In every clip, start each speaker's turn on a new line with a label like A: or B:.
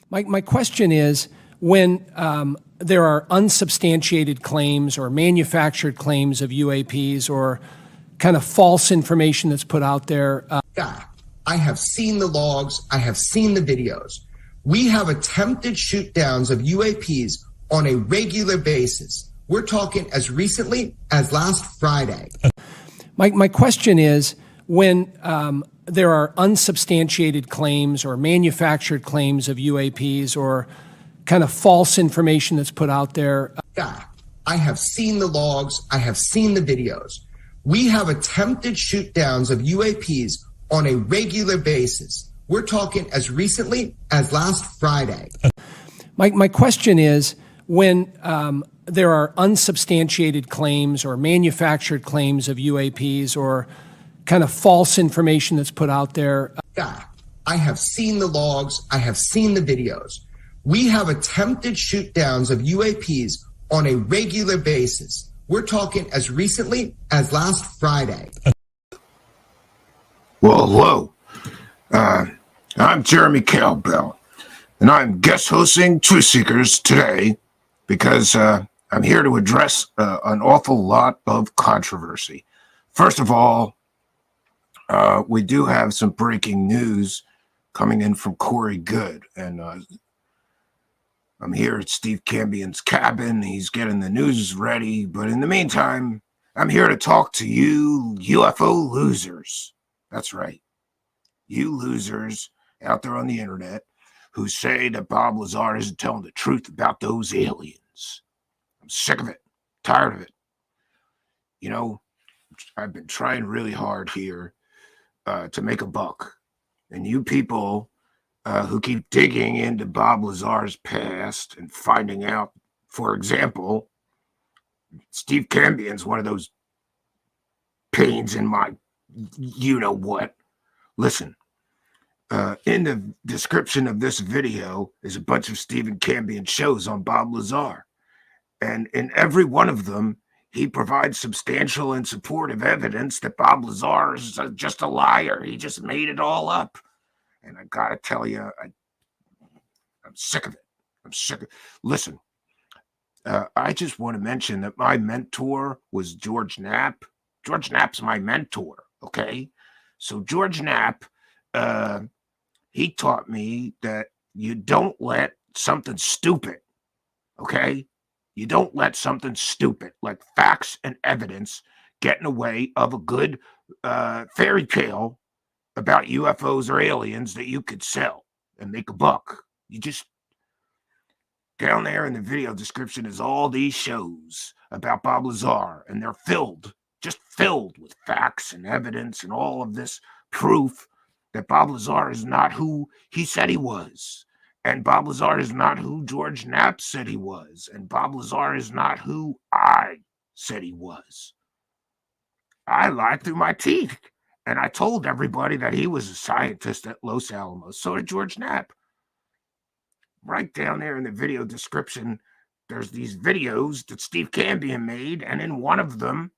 A: My question is, when there are unsubstantiated claims or manufactured claims of UAPs or kind of false information that's put out there.
B: Yeah, I have seen the logs. I have seen the videos. We have attempted shoot downs of UAPs on a regular basis. We're talking as recently as last Friday.
A: My question is, when there are unsubstantiated claims or manufactured claims of UAPs or kind of false information that's put out there.
B: Yeah, I have seen the logs. I have seen the videos. We have attempted shoot downs of UAPs on a regular basis. We're talking as recently as last Friday.
A: My question is, when there are unsubstantiated claims or manufactured claims of UAPs or kind of false information that's put out there.
B: Yeah, I have seen the logs. I have seen the videos. We have attempted shoot downs of UAPs on a regular basis. We're talking as recently as last Friday.
C: Well, hello. I'm Jeremy Cowbell, and I'm guest hosting Truth Seekers today because I'm here to address an awful lot of controversy. First of all, we do have some breaking news coming in from Corey Good, and I'm here at Steve Cambion's cabin. He's getting the news ready, but in the meantime, I'm here to talk to you UFO losers. That's right. You losers out there on the internet who say that Bob Lazar isn't telling the truth about those aliens. I'm sick of it, tired of it. You know, I've been trying really hard here to make a buck, and you people who keep digging into Bob Lazar's past and finding out, for example, Steve Cambion's one of those pains in my you know what. Listen, in the description of this video is a bunch of Stephen Cambion shows on Bob Lazar. And in every one of them, he provides substantial and supportive evidence that Bob Lazar is just a liar. He just made it all up. And I got to tell you, I'm sick of it. I'm sick of it. Listen, I just want to mention that my mentor was George Knapp. George Knapp's my mentor, okay? So George Knapp, he taught me that you don't let something stupid, okay? You don't let something stupid like facts and evidence get in the way of a good fairy tale about UFOs or aliens that you could sell and make a buck. You just, down there in the video description is all these shows about Bob Lazar, and they're just filled with facts and evidence and all of this proof that Bob Lazar is not who he said he was. And Bob Lazar is not who George Knapp said he was. And Bob Lazar is not who I said he was. I lied through my teeth. And I told everybody that he was a scientist at Los Alamos. So did George Knapp. Right down there in the video description, there's these videos that Steve Cambion made. And in one of them,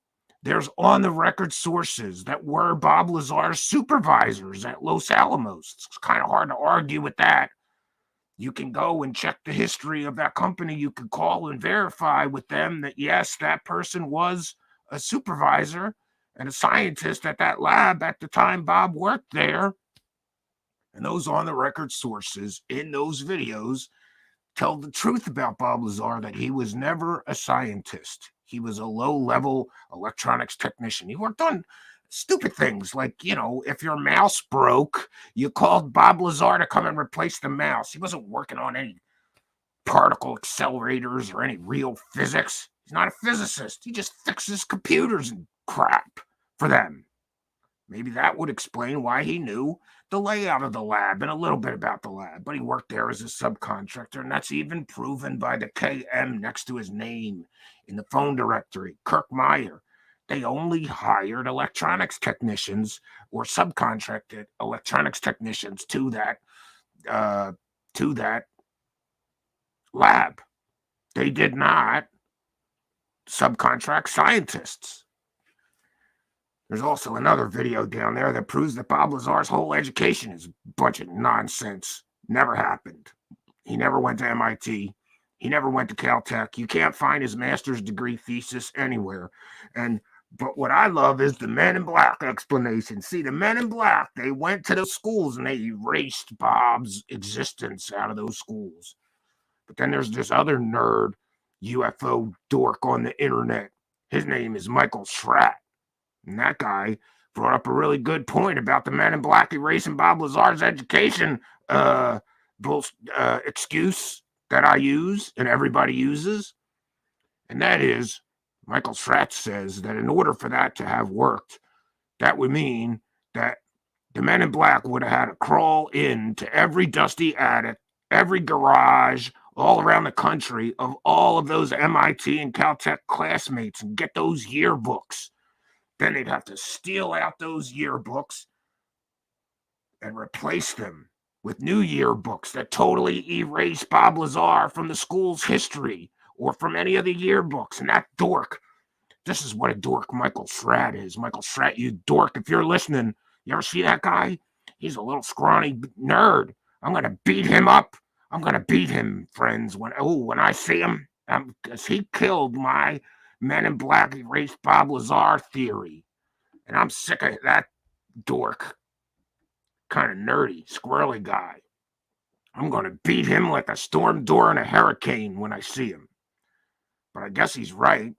C: there's on-the-record sources that were Bob Lazar's supervisors at Los Alamos. It's kind of hard to argue with that. You can go and check the history of that company. You can call and verify with them that, yes, that person was a supervisor and a scientist at that lab at the time Bob worked there. And those on-the-record sources in those videos tell the truth about Bob Lazar, that he was never a scientist. He was a low-level electronics technician. He worked on stupid things like, if your mouse broke, you called Bob Lazar to come and replace the mouse. He wasn't working on any particle accelerators or any real physics. He's not a physicist. He just fixes computers and crap for them. Maybe that would explain why he knew the layout of the lab and a little bit about the lab, but he worked there as a subcontractor, and that's even proven by the KM next to his name in the phone directory, Kirk Meyer. They only hired electronics technicians or subcontracted electronics technicians to that lab. They did not subcontract scientists. There's also another video down there that proves that Bob Lazar's whole education is a bunch of nonsense. Never happened. He never went to MIT. He never went to Caltech. You can't find his master's degree thesis anywhere. But what I love is the Men in Black explanation. See, the Men in Black, they went to those schools and they erased Bob's existence out of those schools. But then there's this other nerd UFO dork on the internet. His name is Michael Schratt. And that guy brought up a really good point about the Men in Black erasing Bob Lazar's education excuse that I use and everybody uses. And that is, Michael Schratt says that in order for that to have worked, that would mean that the Men in Black would have had to crawl into every dusty attic, every garage, all around the country of all of those MIT and Caltech classmates and get those yearbooks. Then they'd have to steal out those yearbooks and replace them with new yearbooks that totally erase Bob Lazar from the school's history or from any of the yearbooks. And that dork, this is what a dork Michael Schratt is. Michael Schratt, you dork, if you're listening, you ever see that guy? He's a little scrawny nerd. I'm going to beat him up. I'm going to beat him, friends, when I see him, because he killed my Men in Black erased Bob Lazar theory. And I'm sick of that dork, kind of nerdy, squirrely guy. I'm going to beat him like a storm door in a hurricane when I see him. But I guess he's right.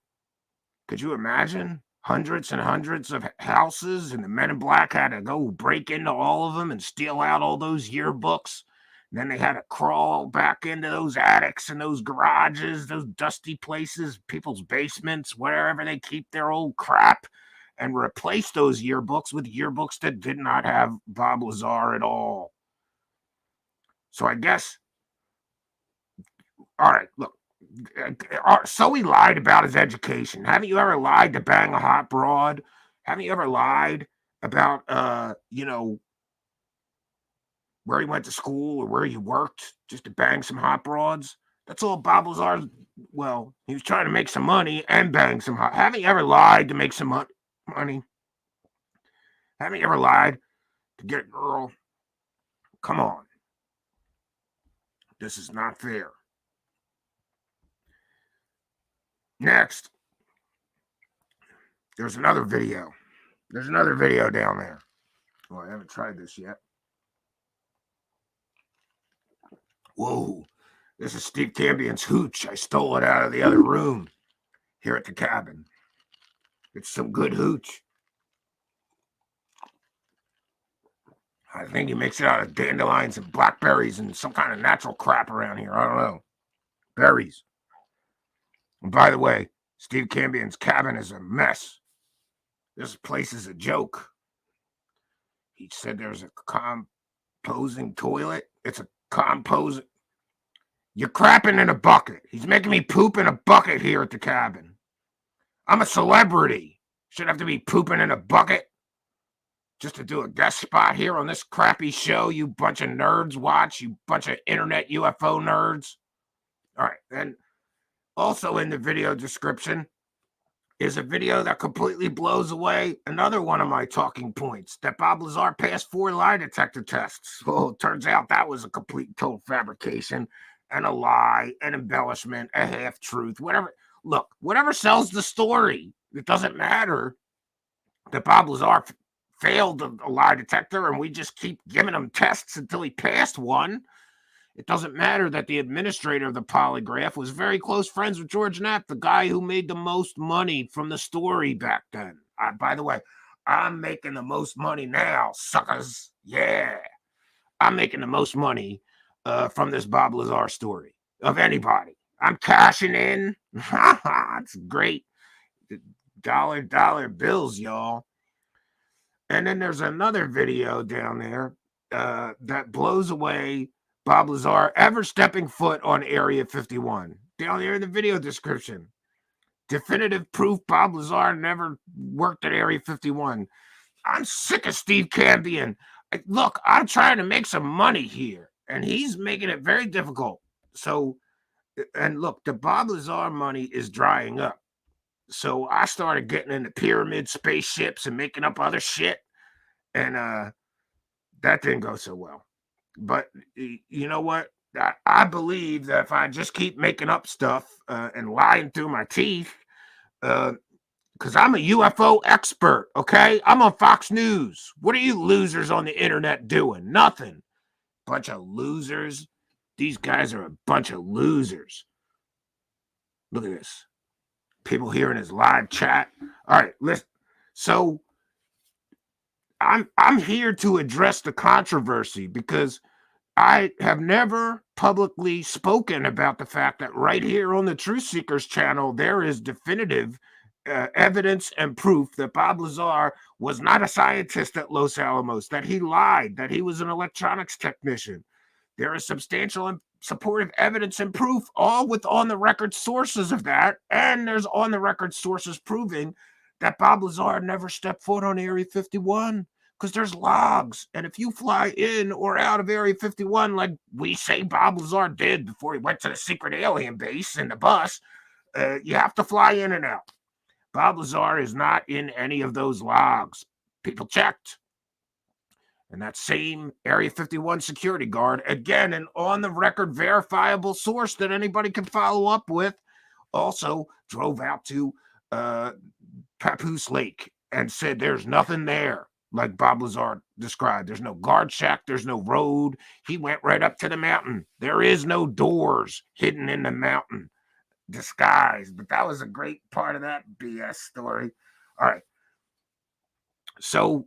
C: Could you imagine? Hundreds and hundreds of houses, and the Men in Black had to go break into all of them and steal out all those yearbooks. And then they had to crawl back into those attics and those garages, those dusty places, people's basements, wherever they keep their old crap. and replace those yearbooks with yearbooks that did not have Bob Lazar at all. So I guess, all right, look, so he lied about his education. Haven't you ever lied to bang a hot broad? Haven't you ever lied about, where he went to school or where he worked just to bang some hot broads? That's all Bob Lazar. Well, he was trying to make some money and bang some hot. Haven't you ever lied to make some money? Haven't you ever lied to get a girl? Come on. This is not fair. Next, there's another video. There's another video down there. Well, I haven't tried this yet. Whoa. This is Steve Campion's hooch. I stole it out of the other room here at the cabin. It's some good hooch. I think he makes it out of dandelions and blackberries and some kind of natural crap around here. I don't know. Berries. And by the way, Steve Campion's cabin is a mess. This place is a joke. He said there's a composing toilet. It's a composing. You're crapping in a bucket. He's making me poop in a bucket here at the cabin. I'm a celebrity. Should have to be pooping in a bucket just to do a guest spot here on this crappy show you bunch of nerds watch, you bunch of internet UFO nerds. All right, and also in the video description is a video that completely blows away another one of my talking points, that Bob Lazar passed 4 lie detector tests. Well, it turns out that was a complete and total fabrication and a lie, an embellishment, a half-truth, whatever. Look, whatever sells the story. It doesn't matter that Bob Lazar failed a lie detector and we just keep giving him tests until he passed one. It doesn't matter that the administrator of the Polygraph was very close friends with George Knapp, the guy who made the most money from the story back then. By the way, I'm making the most money now, suckers. Yeah. I'm making the most money from this Bob Lazar story of anybody. I'm cashing in. It's great. Dollar bills, y'all. And then there's another video down there that blows away Bob Lazar ever stepping foot on Area 51. Down there in the video description. Definitive proof Bob Lazar never worked at Area 51. I'm sick of Steve Campion. Look, I'm trying to make some money here, and he's making it very difficult. So, and look, the Bob Lazar money is drying up. So I started getting into pyramid spaceships and making up other shit. And that didn't go so well. But you know what? I believe that if I just keep making up stuff and lying through my teeth, because I'm a UFO expert, okay? I'm on Fox News. What are you losers on the internet doing? Nothing. Bunch of losers. These guys are a bunch of losers. Look at this. People here in his live chat. All right, listen. So I'm here to address the controversy because I have never publicly spoken about the fact that right here on the Truth Seekers channel, there is definitive evidence and proof that Bob Lazar was not a scientist at Los Alamos, that he lied, that he was an electronics technician. There is substantial and supportive evidence and proof, all with on-the-record sources of that, and there's on-the-record sources proving that Bob Lazar never stepped foot on Area 51, because there's logs, and if you fly in or out of Area 51 like we say Bob Lazar did before he went to the secret alien base in the bus, you have to fly in and out. Bob Lazar is not in any of those logs. People checked. And that same Area 51 security guard, again, an on-the-record verifiable source that anybody can follow up with, also drove out to Papoose Lake and said there's nothing there, like Bob Lazar described. There's no guard shack. There's no road. He went right up to the mountain. There is no doors hidden in the mountain, disguised. But that was a great part of that BS story. All right. So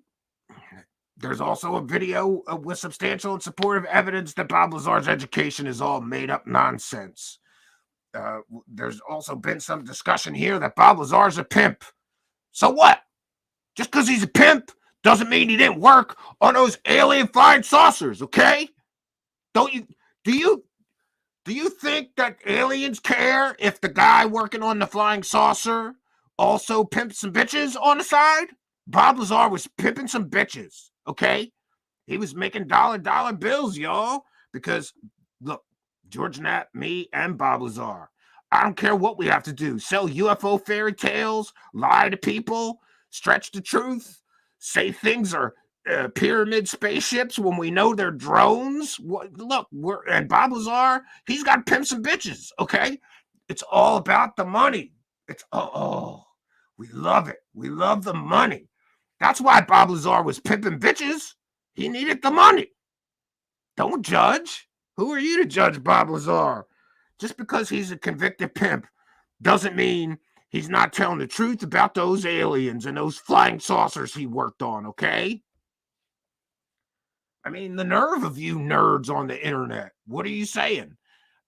C: there's also a video with substantial and supportive evidence that Bob Lazar's education is all made up nonsense. There's also been some discussion here that Bob Lazar's a pimp. So what? Just because he's a pimp doesn't mean he didn't work on those alien flying saucers, okay? Do you think that aliens care if the guy working on the flying saucer also pimps some bitches on the side? Bob Lazar was pimping some bitches, okay? He was making dollar bills, y'all, because look, George Knapp, me, and Bob Lazar. I don't care what we have to do. Sell UFO fairy tales, lie to people, stretch the truth, say things are pyramid spaceships when we know they're drones. Look, and Bob Lazar, he's got pimps and bitches, okay? It's all about the money. It's, we love it. We love the money. That's why Bob Lazar was pimping bitches. He needed the money. Don't judge. Who are you to judge Bob Lazar? Just because he's a convicted pimp doesn't mean he's not telling the truth about those aliens and those flying saucers he worked on, okay? I mean, the nerve of you nerds on the internet. What are you saying?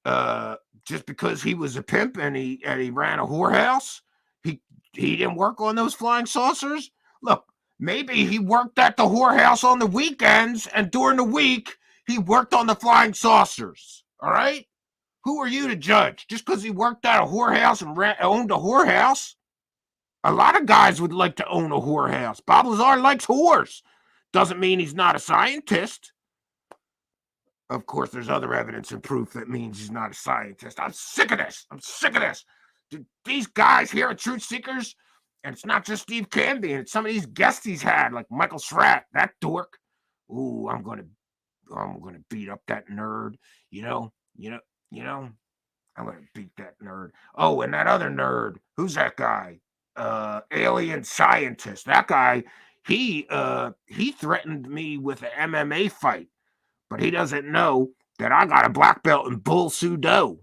C: Just because he was a pimp and he ran a whorehouse, he didn't work on those flying saucers? Look, maybe he worked at the whorehouse on the weekends, and during the week, he worked on the flying saucers. All right? Who are you to judge? Just because he worked at a whorehouse and owned a whorehouse? A lot of guys would like to own a whorehouse. Bob Lazar likes whores. Doesn't mean he's not a scientist. Of course, there's other evidence and proof that means he's not a scientist. I'm sick of this. These guys here at Truth Seekers, and it's not just Steve Cambion, it's some of these guests he's had, like Michael Schratt, that dork. Ooh, I'm gonna beat up that nerd. You know, I'm gonna beat that nerd. Oh, and that other nerd, who's that guy? Alien scientist. That guy, he threatened me with an MMA fight, but he doesn't know that I got a black belt in bull sudo.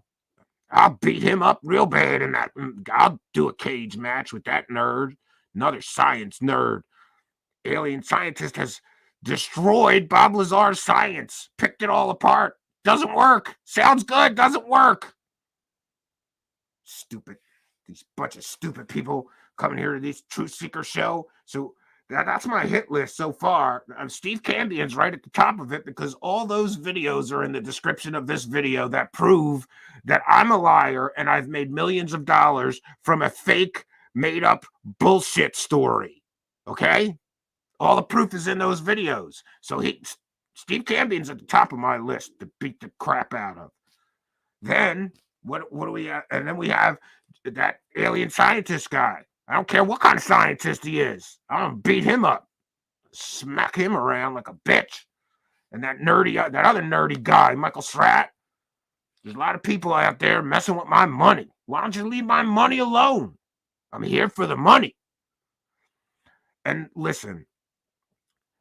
C: I'll beat him up real bad in that. I'll do a cage match with that nerd. Another science nerd. Alien scientist has destroyed Bob Lazar's science. Picked it all apart. Doesn't work. Sounds good. Doesn't work. Stupid. These bunch of stupid people coming here to this Truth Seeker show. So that's my hit list so far. Steve Cambion's right at the top of it because all those videos are in the description of this video that prove that I'm a liar and I've made millions of dollars from a fake, made-up bullshit story. Okay? All the proof is in those videos. So Steve Cambion's at the top of my list to beat the crap out of. Then, what do we have? And then we have that alien scientist guy. I don't care what kind of scientist he is. I'm gonna beat him up, smack him around like a bitch. And that other nerdy guy, Michael Schratt. There's a lot of people out there messing with my money. Why don't you leave my money alone? I'm here for the money. And listen,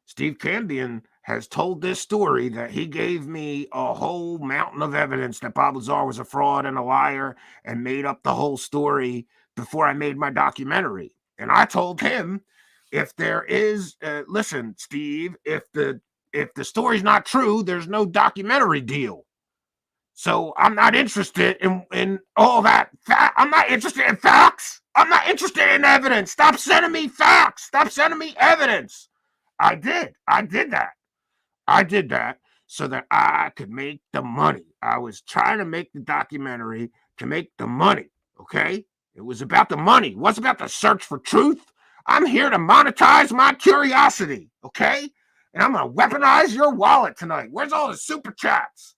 C: Steve Cambion has told this story that he gave me a whole mountain of evidence that Bob Lazar was a fraud and a liar and made up the whole story before I made my documentary. And I told him, if there is, listen, Steve, if the story's not true, there's no documentary deal. So I'm not interested in all that. I'm not interested in facts. I'm not interested in evidence. Stop sending me facts. Stop sending me evidence. I did that so that I could make the money. I was trying to make the documentary to make the money, okay? It was about the money. It wasn't about the search for truth. I'm here to monetize my curiosity, okay? And I'm going to weaponize your wallet tonight. Where's all the super chats?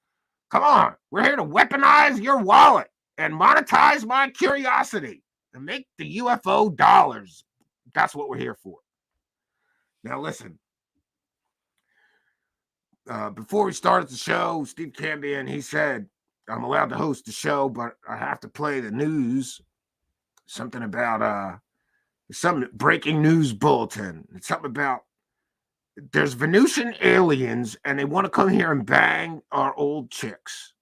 C: Come on. We're here to weaponize your wallet and monetize my curiosity and make the UFO dollars. That's what we're here for. Now, listen. Before we started the show, Steve Cambion, he said, I'm allowed to host the show, but I have to play the news. Something about some breaking news bulletin. It's something about there's Venusian aliens and they want to come here and bang our old chicks.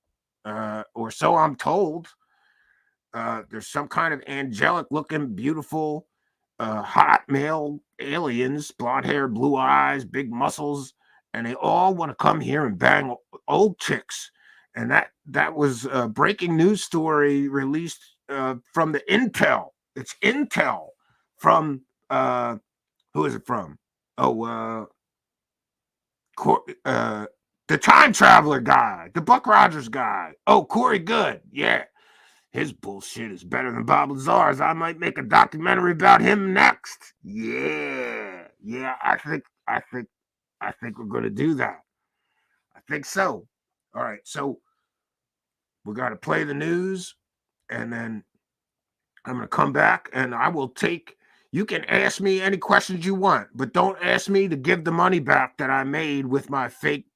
C: Or so I'm told. There's some kind of angelic looking, beautiful, hot male aliens, blonde hair, blue eyes, big muscles. And they all want to come here and bang old chicks. And that was a breaking news story released from the intel. It's intel from Who is it from? Oh, the time traveler guy, the Buck Rogers guy. Oh, Corey Good. Yeah. His bullshit is better than Bob Lazar's. I might make a documentary about him next. Yeah. Yeah, I think we're going to do that. I think so. All right. So we got to play the news, and then I'm going to come back, and I will take. You can ask me any questions you want, but don't ask me to give the money back that I made with my fake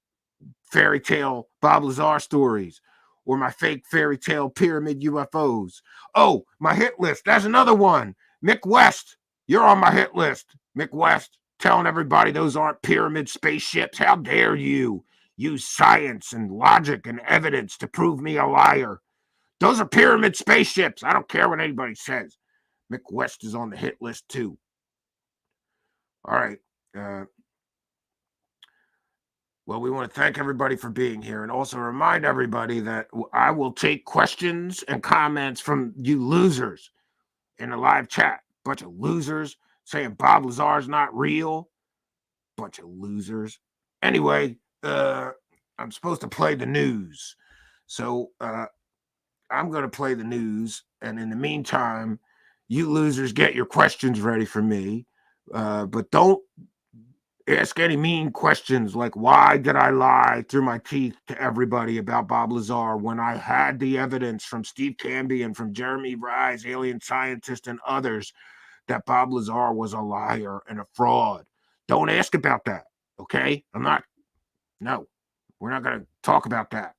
C: fairy tale Bob Lazar stories or my fake fairy tale pyramid UFOs. Oh, my hit list. There's another one. Mick West, you're on my hit list. Mick West, telling everybody those aren't pyramid spaceships. How dare you use science and logic and evidence to prove me a liar? Those are pyramid spaceships. I don't care what anybody says. Mick West is on the hit list too. All right. Well, we want to thank everybody for being here and also remind everybody that I will take questions and comments from you losers in the live chat. Bunch of losers saying Bob Lazar's not real. Bunch of losers. Anyway, I'm supposed to play the news. So I'm going to play the news. And in the meantime, you losers get your questions ready for me. But don't ask any mean questions like, why did I lie through my teeth to everybody about Bob Lazar when I had the evidence from Steve Canby and from Jeremy Rise, alien scientist, and others that Bob Lazar was a liar and a fraud? Don't ask about that, okay? No, we're not going to talk about that.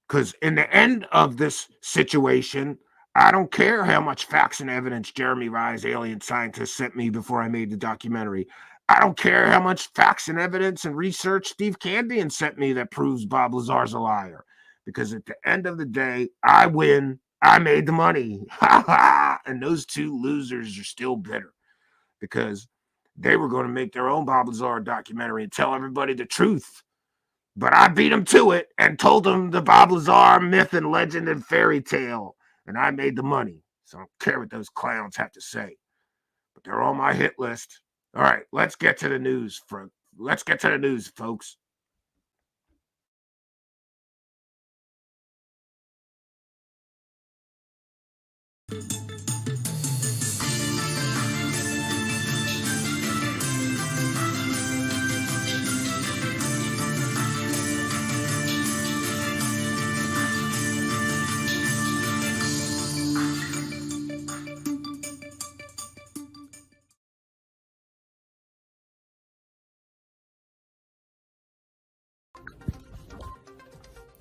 C: Because in the end of this situation, I don't care how much facts and evidence Jeremy Rise, alien scientist, sent me before I made the documentary. I don't care how much facts and evidence and research Steve Canby sent me that proves Bob Lazar's a liar. Because at the end of the day, I win. I made the money. And those two losers are still bitter because they were going to make their own Bob Lazar documentary and tell everybody the truth. But I beat them to it and told them the Bob Lazar myth and legend and fairy tale. And I made the money. So I don't care what those clowns have to say. But they're on my hit list. All right, let's get to the news, folks.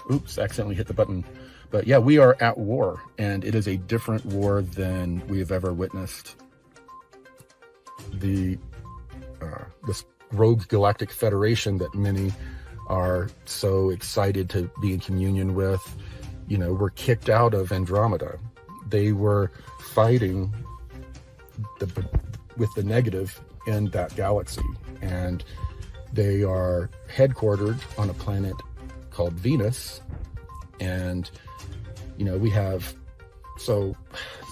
D: Oops, accidentally hit the button. But yeah, we are at war, and it is a different war than we have ever witnessed. This rogue galactic federation that many are so excited to be in communion with, were kicked out of Andromeda. They were fighting with the negative in that galaxy, and they are headquartered on a planet called Venus. And we have, so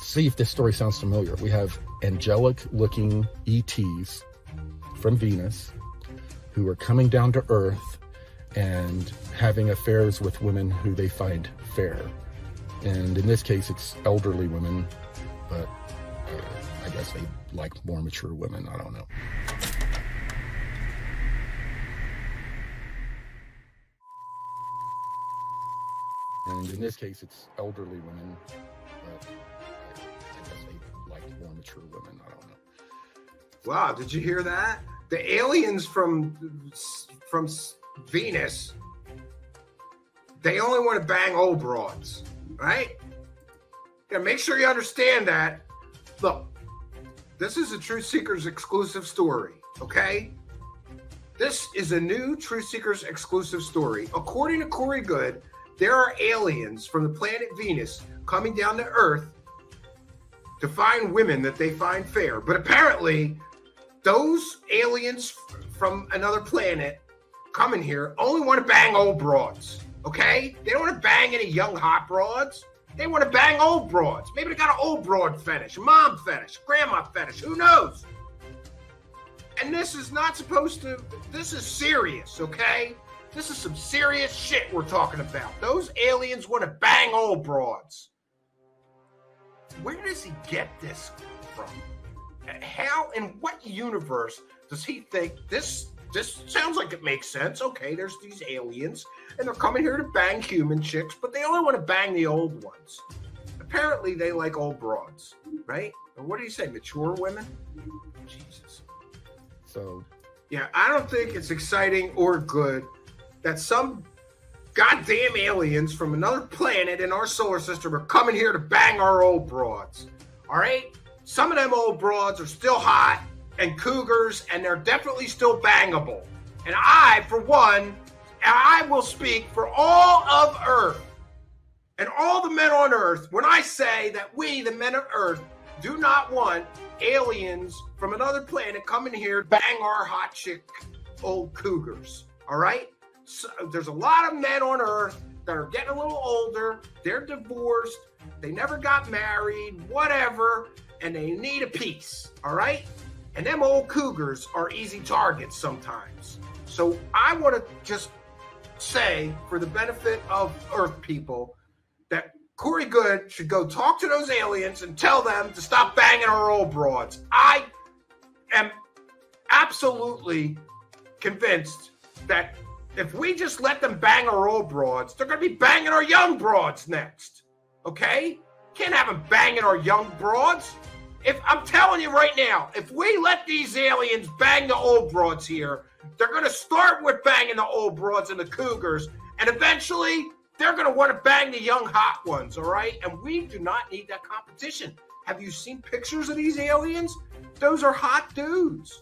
D: see if this story sounds familiar. We have angelic looking ETs from Venus who are coming down to Earth and having affairs with women who they find fair. And in this case, it's elderly women, but I guess they like more mature women. I don't know. And in this case, it's elderly women, but I guess they like more mature women. I don't know.
C: Wow, did you hear that? The aliens from Venus, they only want to bang old broads, right? Yeah, make sure you understand that. Look, this is a Truth Seekers exclusive story, okay? This is a new Truth Seekers exclusive story. According to Corey Good, there are aliens from the planet Venus coming down to Earth to find women that they find fair. But apparently, those aliens from another planet coming here only want to bang old broads, okay? They don't want to bang any young hot broads. They want to bang old broads. Maybe they got an old broad fetish, a mom fetish, grandma fetish, who knows? And this is not supposed to, this is serious, okay? This is some serious shit we're talking about. Those aliens want to bang old broads. Where does he get this from? How, in what universe does he think this sounds like it makes sense? Okay, there's these aliens, and they're coming here to bang human chicks, but they only want to bang the old ones. Apparently, they like old broads, right? Or what do you say, mature women? Jesus.
D: So,
C: yeah, I don't think it's exciting or good that some goddamn aliens from another planet in our solar system are coming here to bang our old broads. All right? Some of them old broads are still hot and cougars, and they're definitely still bangable. And I, for one, I will speak for all of Earth and all the men on Earth when I say that we, the men of Earth, do not want aliens from another planet coming here to bang our hot chick old cougars. All right? So there's a lot of men on Earth that are getting a little older. They're divorced. They never got married, whatever, and they need a piece. All right? And them old cougars are easy targets sometimes. So I want to just say, for the benefit of Earth people, that Corey Good should go talk to those aliens and tell them to stop banging our old broads. I am absolutely convinced that if we just let them bang our old broads, they're going to be banging our young broads next. Okay? Can't have them banging our young broads. If I'm telling you right now, if we let these aliens bang the old broads here, they're going to start with banging the old broads and the cougars, and eventually they're going to want to bang the young hot ones, all right? And we do not need that competition. Have you seen pictures of these aliens? Those are hot dudes.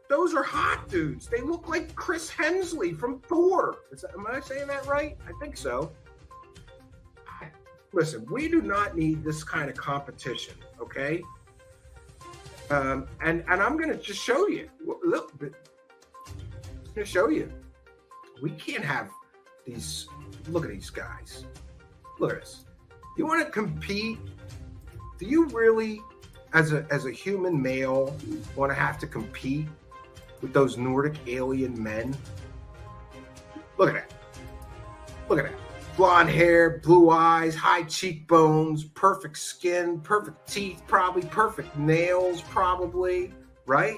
C: Those are hot dudes. They look like Chris Hemsworth from Thor. Am I saying that right? I think so. Listen, we do not need this kind of competition, okay? And I'm going to just show you. Look, I'm going to show you. We can't have these. Look at these guys. Look at this. You want to compete? Do you really, as a human male, want to have to compete with those Nordic alien men? Look at that. Look at that. Blonde hair, blue eyes, high cheekbones, perfect skin, perfect teeth, probably perfect nails, probably, right?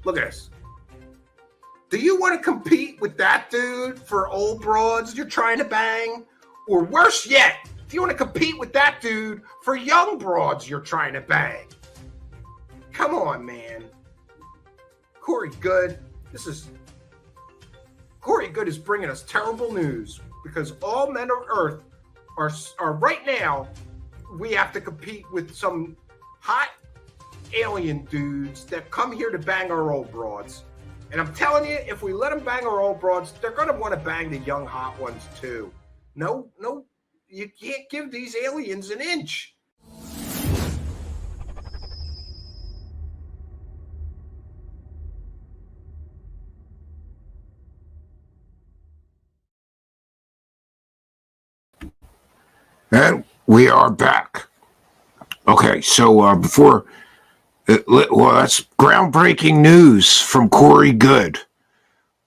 C: Look at this. Do you want to compete with that dude for old broads you're trying to bang? Or worse yet, do you want to compete with that dude for young broads you're trying to bang? Come on, man. Corey Good, Corey Good is bringing us terrible news because all men of Earth are right now, we have to compete with some hot alien dudes that come here to bang our old broads. And I'm telling you, if we let them bang our old broads, they're going to want to bang the young hot ones too. No, you can't give these aliens an inch. And we are back. Okay, so before, well, that's groundbreaking news from Corey Good.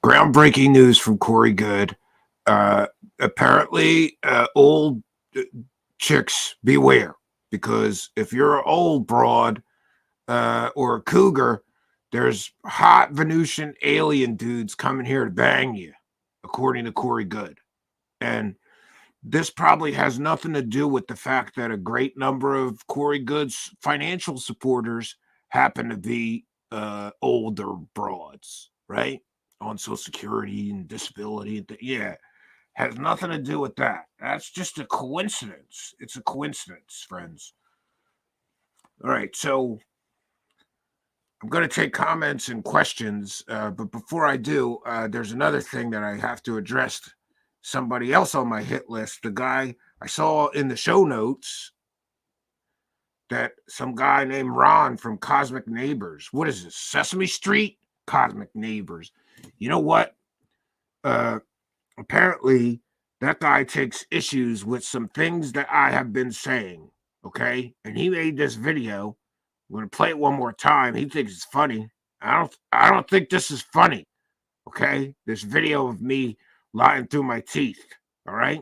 C: Groundbreaking news from Corey Good. Apparently, old chicks, beware. Because if you're an old broad or a cougar, there's hot Venusian alien dudes coming here to bang you, according to Corey Good. And this probably has nothing to do with the fact that a great number of Corey Good's financial supporters happen to be older broads, right? On Social Security and disability. Yeah, has nothing to do with that. That's just a coincidence. It's a coincidence, friends. All right, so I'm going to take comments and questions, but before I do, there's another thing that I have to address. Somebody else on my hit list, the guy I saw in the show notes, that some guy named Ron from Cosmic Neighbors. What is this? Sesame Street? Cosmic Neighbors. You know what? Apparently, that guy takes issues with some things that I have been saying, okay? And he made this video I'm going to play it one more time. He thinks it's funny. I don't think this is funny. Okay? This video of me lying through my teeth. All right?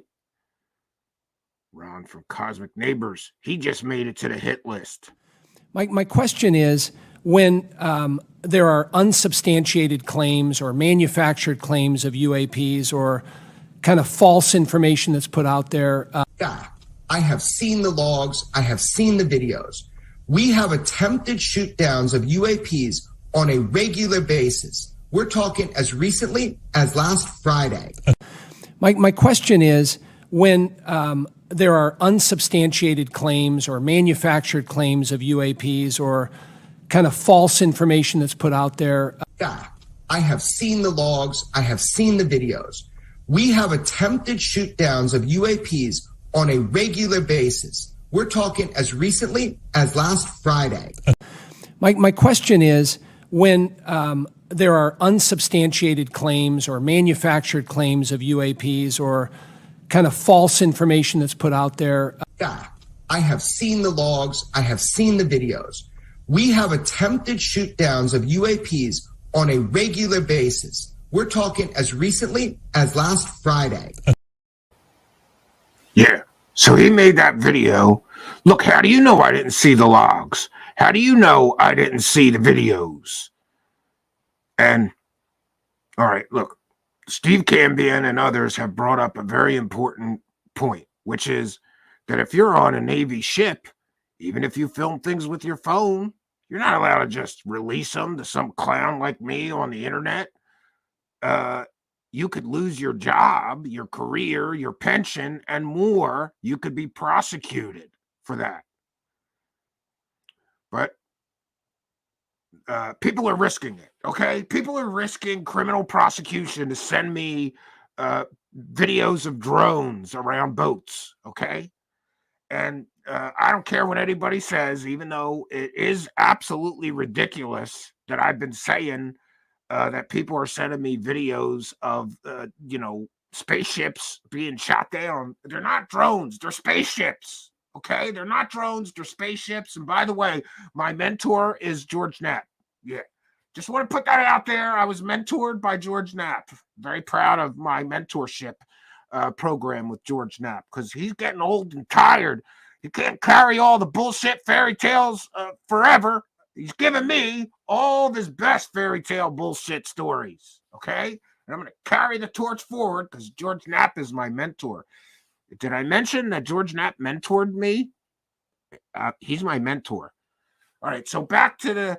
C: Ron from Cosmic Neighbors. He just made it to the hit list.
A: My question is, when there are unsubstantiated claims or manufactured claims of UAPs or kind of false information that's put out there.
B: I have seen the logs. I have seen the videos. We have attempted shoot downs of UAPs on a regular basis. We're talking as recently as last Friday.
A: My question is, when there are unsubstantiated claims or manufactured claims of UAPs or kind of false information that's put out there.
B: I have seen the logs. I have seen the videos. We have attempted shoot downs of UAPs on a regular basis. We're talking as recently as last Friday.
A: My question is, when there are unsubstantiated claims or manufactured claims of UAPs or kind of false information that's put out there.
B: I have seen the logs. I have seen the videos. We have attempted shoot downs of UAPs on a regular basis. We're talking as recently as last Friday.
C: Yeah. So he made that video. Look, how do you know I didn't see the logs? How do you know I didn't see the videos? And, all right, look, Steve Cambian and others have brought up a very important point, which is that if you're on a Navy ship, even if you film things with your phone, you're not allowed to just release them to some clown like me on the internet. You could lose your job, your career, your pension, and more. You could be prosecuted for that. But people are risking it, okay? People are risking criminal prosecution to send me videos of drones around boats, okay? And I don't care what anybody says, even though it is absolutely ridiculous that I've been saying that people are sending me videos of, spaceships being shot down. They're not drones, they're spaceships, okay? They're not drones, they're spaceships. And by the way, my mentor is George Knapp. Yeah, just want to put that out there. I was mentored by George Knapp. Very proud of my mentorship program with George Knapp because he's getting old and tired. He can't carry all the bullshit fairy tales forever. He's giving me all of his best fairy tale bullshit stories, okay? And I'm going to carry the torch forward because George Knapp is my mentor. Did I mention that George Knapp mentored me? He's my mentor. All right, so back to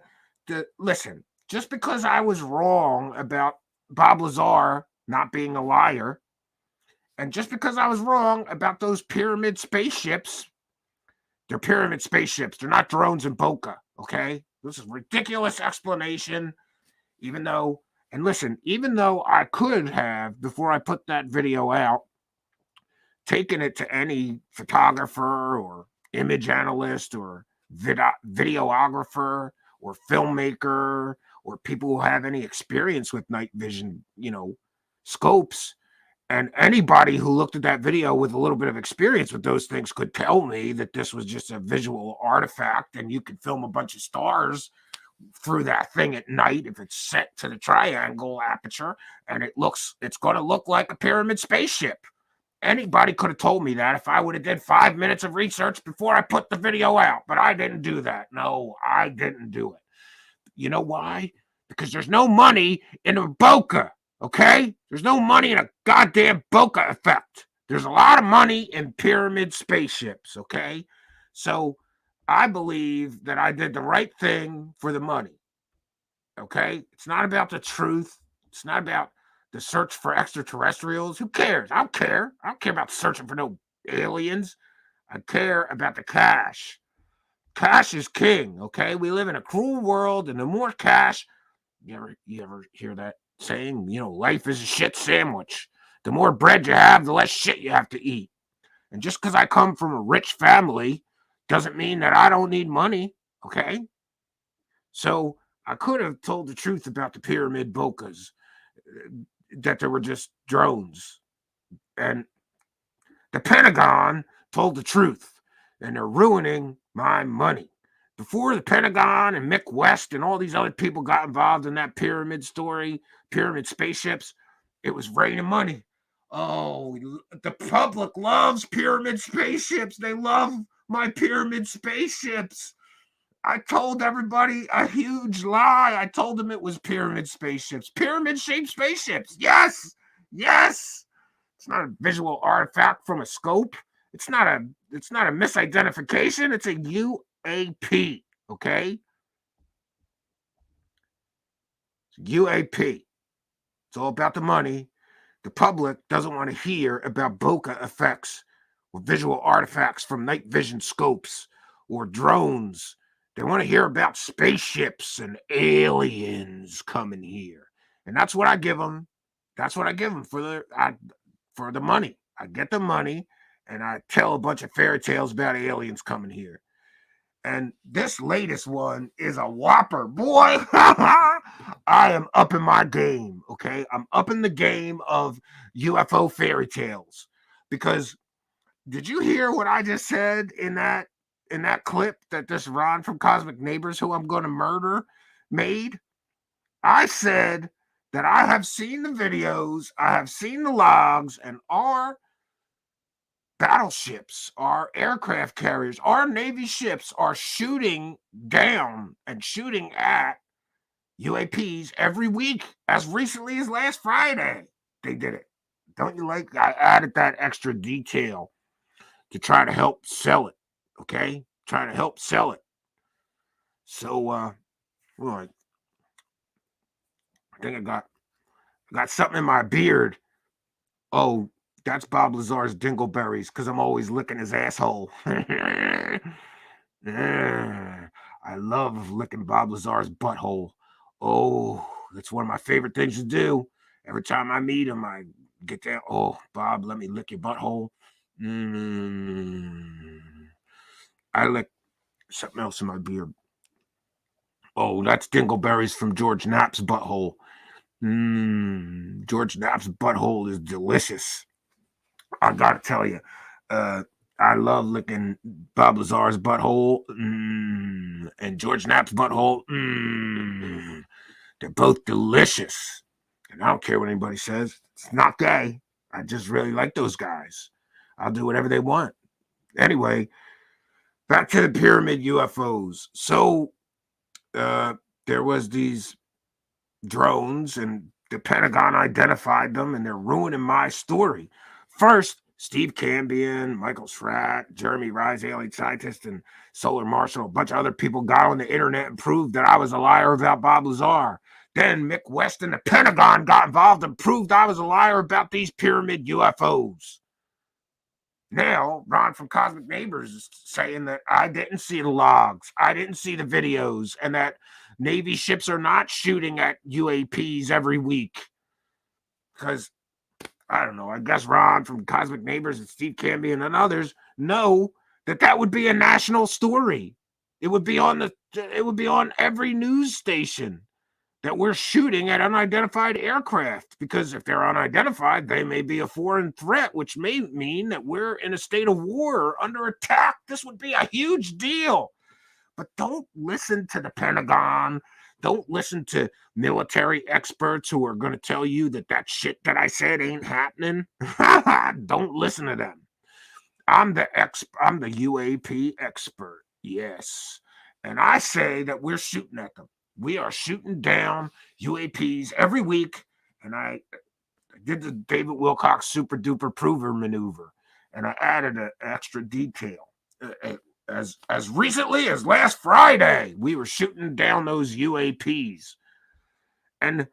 C: listen, just because I was wrong about Bob Lazar not being a liar, and just because I was wrong about those pyramid spaceships, they're pyramid spaceships. They're not drones in Boca, okay? This is a ridiculous explanation, even though I could have, before I put that video out, taken it to any photographer or image analyst or videographer or filmmaker or people who have any experience with night vision, scopes. And anybody who looked at that video with a little bit of experience with those things could tell me that this was just a visual artifact and you could film a bunch of stars through that thing at night if it's set to the triangle aperture and it's going to look like a pyramid spaceship. Anybody could have told me that if I would have did 5 minutes of research before I put the video out, but I didn't do that. No, I didn't do it. You know why? Because there's no money in a bokeh. Okay? There's no money in a goddamn bokeh effect. There's a lot of money in pyramid spaceships, okay? So I believe that I did the right thing for the money, okay? It's not about the truth. It's not about the search for extraterrestrials. Who cares? I don't care. I don't care about searching for no aliens. I care about the cash. Cash is king, okay? We live in a cruel world, and the more cash, you ever hear that saying, life is a shit sandwich. The more bread you have, the less shit you have to eat. And just because I come from a rich family doesn't mean that I don't need money, okay? So I could have told the truth about the pyramid bokehs, that they were just drones. And the Pentagon told the truth, and they're ruining my money. before the Pentagon and Mick West and all these other people got involved in that pyramid story, pyramid spaceships, it was raining money. Oh, the public loves pyramid spaceships. They love my pyramid spaceships. I told everybody a huge lie. I told them it was pyramid spaceships, pyramid-shaped spaceships. Yes, yes. It's not a visual artifact from a scope. It's not a misidentification. It's a UAP. Okay, it's UAP. It's all about the money. The public doesn't want to hear about bokeh effects or visual artifacts from night vision scopes or drones. They want to hear about spaceships and aliens coming here. And that's what I give them. That's what I give them for the money. I get the money and I tell a bunch of fairy tales about aliens coming here. And this latest one is a whopper, boy. I am up in my game, okay? I'm up in the game of UFO fairy tales. Because did you hear what I just said in that clip that this Ron from Cosmic Neighbors, who I'm going to murder, made? I said that I have seen the videos, I have seen the logs, and our battleships, our aircraft carriers, our Navy ships are shooting down and shooting at UAPs every week, as recently as last Friday. They did it. Don't you like? I added that extra detail to try to help sell it. Okay, trying to help sell it. So, well, I think I got something in my beard. Oh, that's Bob Lazar's dingleberries because I'm always licking his asshole. I love licking Bob Lazar's butthole. Oh, that's one of my favorite things to do. Every time I meet him, I get there. Oh, Bob, let me lick your butthole. I lick something else in my beard. Oh, that's dingleberries from George Knapp's butthole. George Knapp's butthole is delicious. I gotta tell you, I love licking Bob Lazar's butthole and George Knapp's butthole. They're both delicious. And I don't care what anybody says. It's not gay. I just really like those guys. I'll do whatever they want. Anyway, back to the pyramid UFOs. So there was these drones and the Pentagon identified them and they're ruining my story. First, Steve Cambion, Michael Schratt, Jeremy Rise, alien scientist, and Solar Marshall, a bunch of other people got on the internet and proved that I was a liar about Bob Lazar. Then Mick West and the Pentagon got involved and proved I was a liar about these pyramid UFOs. Now, Ron from Cosmic Neighbors is saying that I didn't see the logs, I didn't see the videos, and that Navy ships are not shooting at UAPs every week. Because, I don't know, I guess Ron from Cosmic Neighbors and Steve Cambion and others know that would be a national story. It would be on every news station that we're shooting at unidentified aircraft, because if they're unidentified, they may be a foreign threat, which may mean that we're in a state of war under attack. This would be a huge deal. But don't listen to the Pentagon. Don't listen to military experts who are going to tell you that shit that I said ain't happening. Don't listen to them. I'm the UAP expert. Yes. And I say that we're shooting at them. We are shooting down UAPs every week. And I did the David Wilcox super duper prover maneuver. And I added an extra detail. As recently as last Friday, we were shooting down those UAPs. And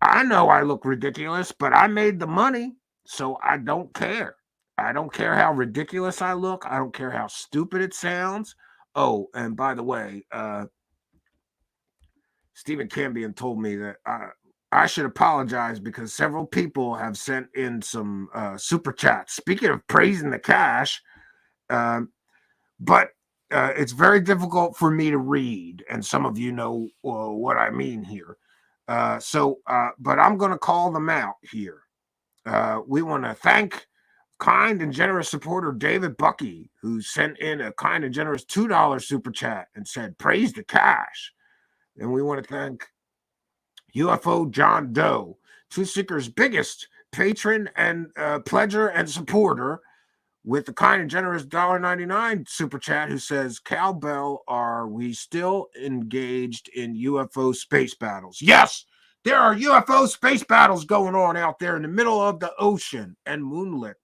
C: I know I look ridiculous, but I made the money, so I don't care. I don't care how ridiculous I look. I don't care how stupid it sounds. Oh, and by the way, Stephen Cambion told me that I should apologize because several people have sent in some super chats. Speaking of praising the cash, but it's very difficult for me to read, and some of you know what I mean here. But I'm going to call them out here. We want to thank kind and generous supporter David Bucky, who sent in a kind and generous $2 super chat and said, praise the cash. And we want to thank UFO John Doe, Truth Seekers' biggest patron and pledger and supporter, with the kind and generous $1.99 super chat, who says, Cowbell, are we still engaged in UFO space battles? Yes, there are UFO space battles going on out there in the middle of the ocean and moonlit.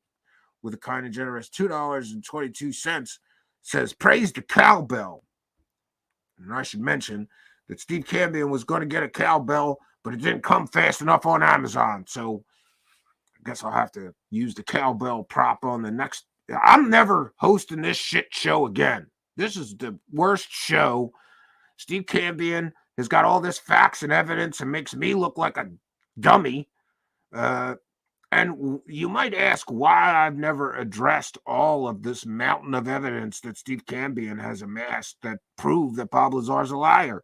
C: With a kind and generous $2.22, says, praise the cowbell. And I should mention that Steve Cambion was going to get a cowbell, but it didn't come fast enough on Amazon. So I guess I'll have to use the cowbell prop on the next. I'm never hosting this shit show again. This is the worst show. Steve Cambion has got all this facts and evidence and makes me look like a dummy. And you might ask why I've never addressed all of this mountain of evidence that Steve Cambion has amassed that prove that Bob Lazar is a liar.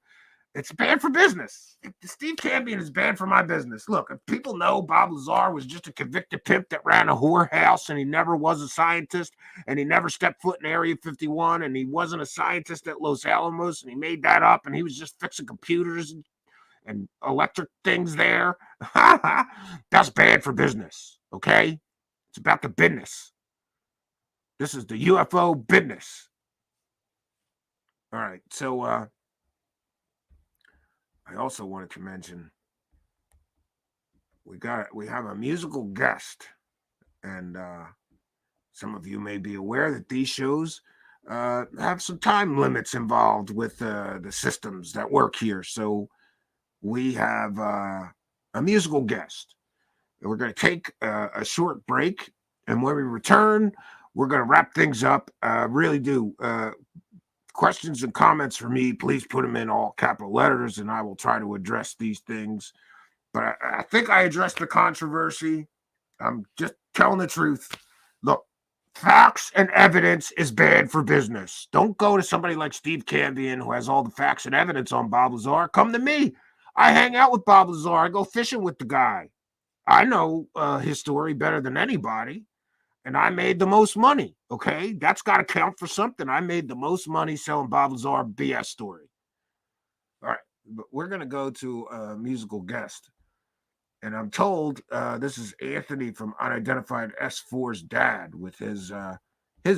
C: It's bad for business. Steve Cambion is bad for my business. Look, if people know Bob Lazar was just a convicted pimp that ran a whorehouse and he never was a scientist and he never stepped foot in Area 51 and he wasn't a scientist at Los Alamos and he made that up and he was just fixing computers and electric things there, that's bad for business, okay? It's about the business. This is the UFO business. All right, so I also wanted to mention we have a musical guest, and some of you may be aware that these shows have some time limits involved with the systems that work here. So we have a musical guest. We're going to take a short break, and when we return, we're going to wrap things up. Really do. Questions and comments for me, please put them in all capital letters, and I will try to address these things. But I think I addressed the controversy. I'm just telling the truth. Look, facts and evidence is bad for business. Don't go to somebody like Steve Cambion, who has all the facts and evidence on Bob Lazar. Come to me. I hang out with Bob Lazar. I go fishing with the guy. I know his story better than anybody. And I made the most money, okay? That's got to count for something. I made the most money selling Bob Lazar BS story. All right, but we're going to go to a musical guest. And I'm told this is Anthony from Unidentified S4's dad with his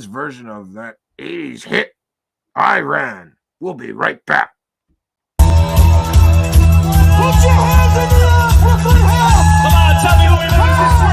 C: version of that 80s hit, I Ran. We'll be right back.
E: Put your hands in the air, Brooklyn House! Come on, tell me who it is this work.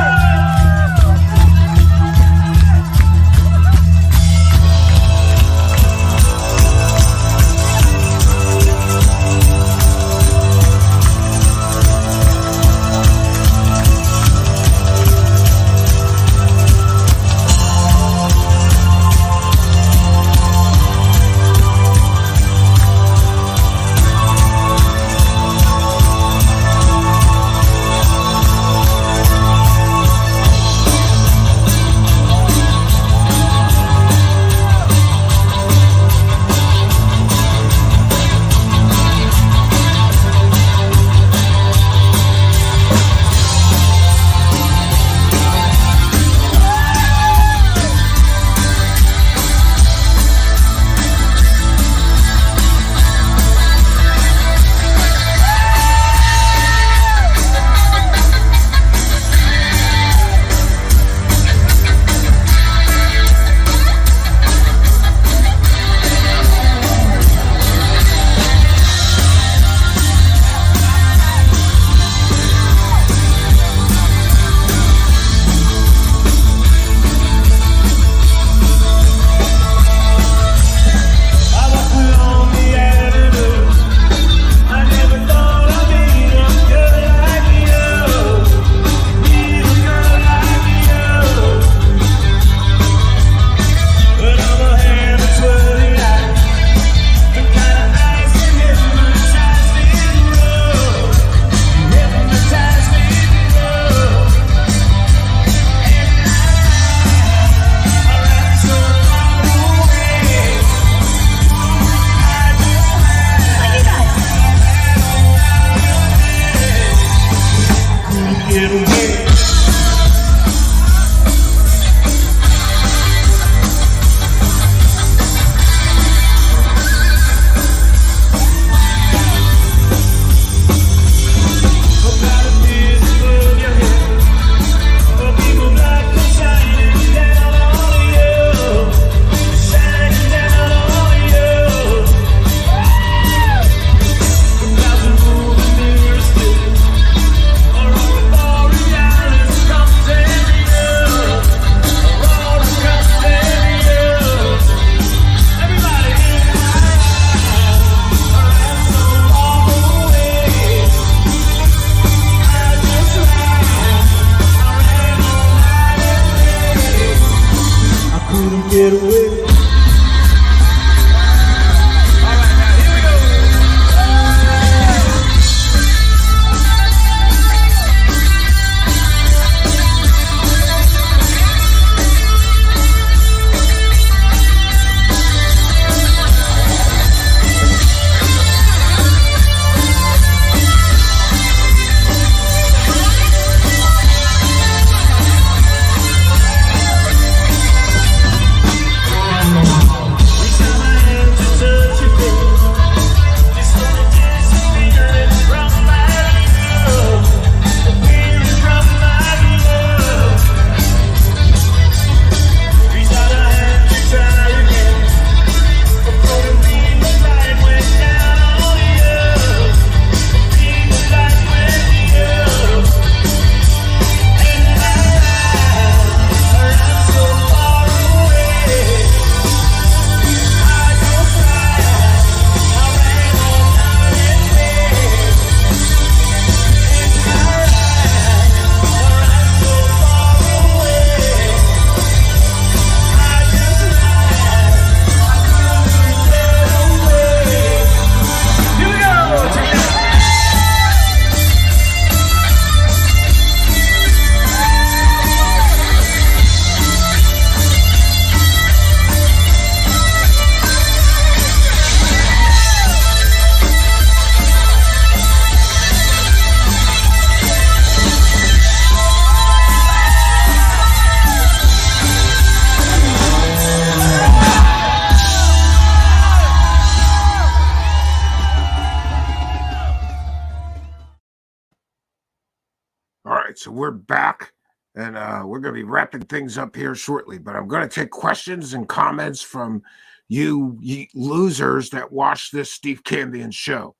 C: right, so we're back, and we're going to be wrapping things up here shortly. But I'm going to take questions and comments from you losers that watch this Steve Cambion show.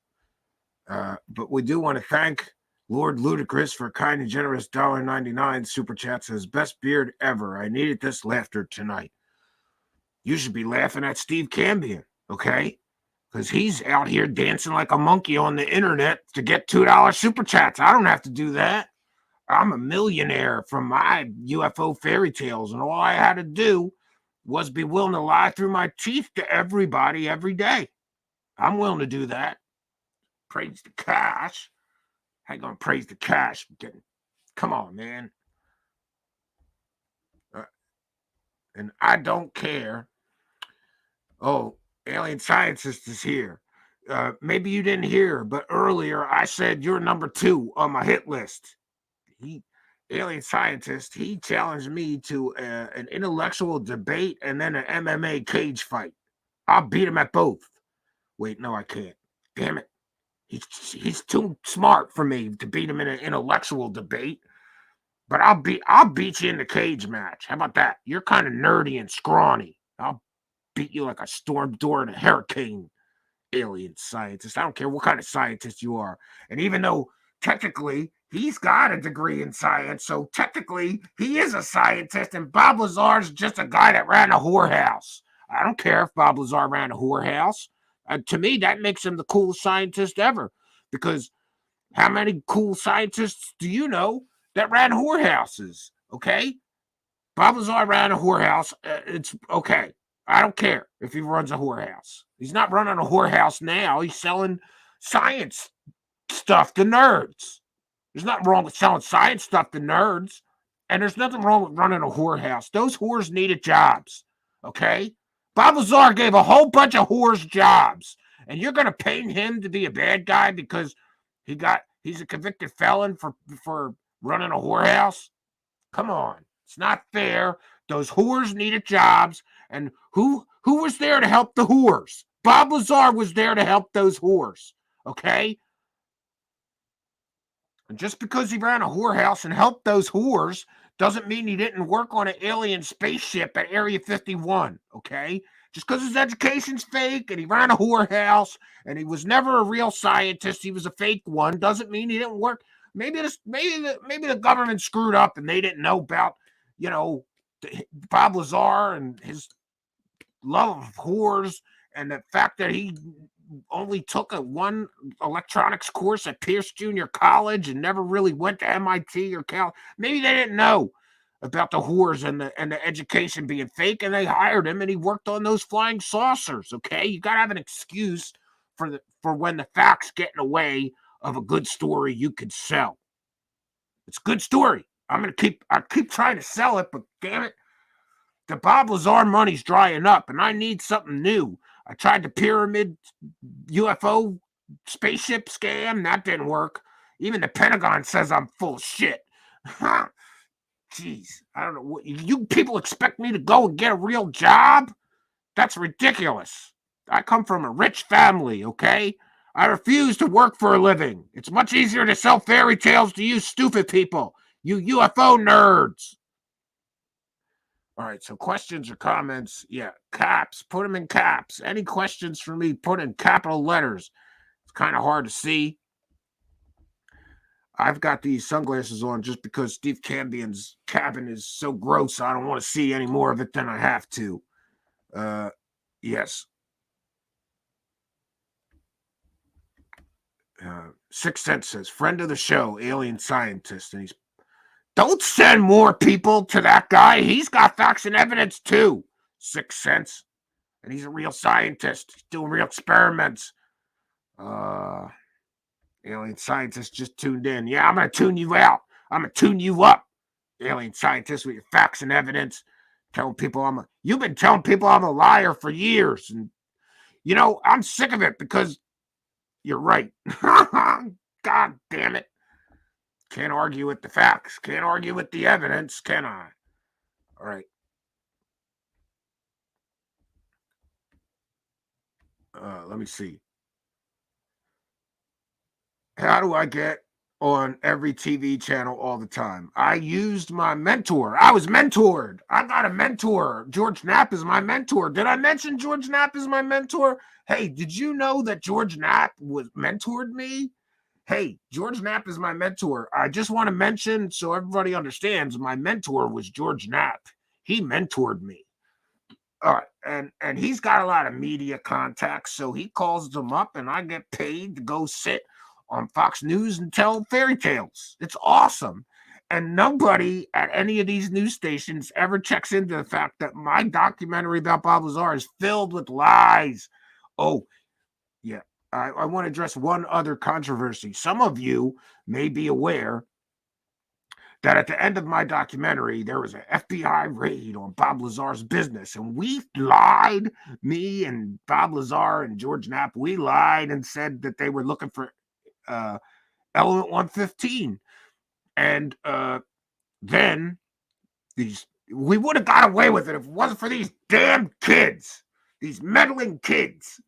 C: But we do want to thank Lord Ludicrous for a kind and generous $1.99 super chat. Says, best beard ever. I needed this laughter tonight. You should be laughing at Steve Cambion, okay? Because he's out here dancing like a monkey on the internet to get $2 super chats. I don't have to do that. I'm a millionaire from my UFO fairy tales, and all I had to do was be willing to lie through my teeth to everybody every day. I'm willing to do that. Praise the cash. I ain't gonna praise the cash. Come on, man. And I don't care. Oh, alien scientist is here. Maybe you didn't hear, but earlier I said you're number 2 on my hit list. Alien scientist, he challenged me to an intellectual debate and then an MMA cage fight. I'll beat him at both. Wait, no, I can't. Damn it. He's too smart for me to beat him in an intellectual debate. But I'll beat you in the cage match. How about that? You're kind of nerdy and scrawny. I'll beat you like a storm door in a hurricane. Alien scientist. I don't care what kind of scientist you are. And even though technically he's got a degree in science, so technically he is a scientist, and Bob Lazar's just a guy that ran a whorehouse. I don't care if Bob Lazar ran a whorehouse. To me, that makes him the coolest scientist ever. Because how many cool scientists do you know that ran whorehouses? Okay? Bob Lazar ran a whorehouse. It's okay. I don't care if he runs a whorehouse. He's not running a whorehouse now. He's selling science stuff to nerds. There's nothing wrong with selling science stuff to nerds. And there's nothing wrong with running a whorehouse. Those whores needed jobs. Okay? Bob Lazar gave a whole bunch of whores jobs. And you're going to paint him to be a bad guy because he's a convicted felon for running a whorehouse? Come on. It's not fair. Those whores needed jobs. And who was there to help the whores? Bob Lazar was there to help those whores. Okay? And just because he ran a whorehouse and helped those whores doesn't mean he didn't work on an alien spaceship at Area 51. Okay? Just because his education's fake and he ran a whorehouse and he was never a real scientist, he was a fake one, doesn't mean he didn't work. Maybe the government screwed up and they didn't know about, Bob Lazar and his love of whores and the fact that he only took one electronics course at Pierce Junior College and never really went to MIT or Cal. Maybe they didn't know about the whores and the education being fake, and they hired him and he worked on those flying saucers. Okay, you gotta have an excuse for when the facts get in the way of a good story you could sell. It's a good story. I keep trying to sell it, but damn it, the Bob Lazar money's drying up, and I need something new. I tried the pyramid UFO spaceship scam. That didn't work. Even the Pentagon says I'm full of shit. Jeez, I don't know. What you people expect me to go and get a real job? That's ridiculous. I come from a rich family, okay? I refuse to work for a living. It's much easier to sell fairy tales to you stupid people, you UFO nerds. All right, so questions or comments? Yeah, caps. Put them in caps. Any questions for me? Put in capital letters. It's kind of hard to see. I've got these sunglasses on just because Steve Cambion's cabin is so gross. I don't want to see any more of it than I have to. Yes. Sixth Sense says, friend of the show, alien scientist. And don't send more people to that guy. He's got facts and evidence too. Sixth Sense. And he's a real scientist. He's doing real experiments. Alien scientist just tuned in. Yeah, I'm going to tune you out. I'm going to tune you up. Alien scientist with your facts and evidence. You've been telling people I'm a liar for years. And, I'm sick of it because you're right. God damn it. Can't argue with the facts. Can't argue with the evidence, can I? All right. Let me see. How do I get on every TV channel all the time. I used my mentor. I was mentored. I got a mentor. George Knapp is my mentor. Did I mention George Knapp is my mentor? Hey, did you know that George Knapp was mentored me? Hey, George Knapp is my mentor. I just want to mention so everybody understands my mentor was George Knapp. He mentored me. All right, and he's got a lot of media contacts, so he calls them up, and I get paid to go sit on Fox News and tell fairy tales. It's awesome. And nobody at any of these news stations ever checks into the fact that my documentary about Bob Lazar is filled with lies. Oh, yeah. I want to address one other controversy. Some of you may be aware that at the end of my documentary, there was an FBI raid on Bob Lazar's business. And we lied, me and Bob Lazar and George Knapp, we lied and said that they were looking for element 115. And then we would have got away with it if it wasn't for these damn kids, these meddling kids.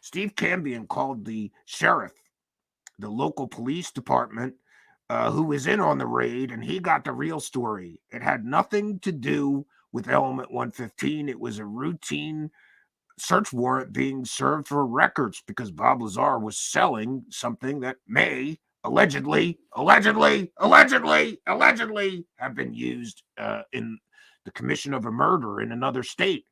C: Steve Cambion called the sheriff, the local police department, who was in on the raid, and he got the real story. It had nothing to do with element 115. It was a routine search warrant being served for records because Bob Lazar was selling something that may allegedly have been used in the commission of a murder in another state.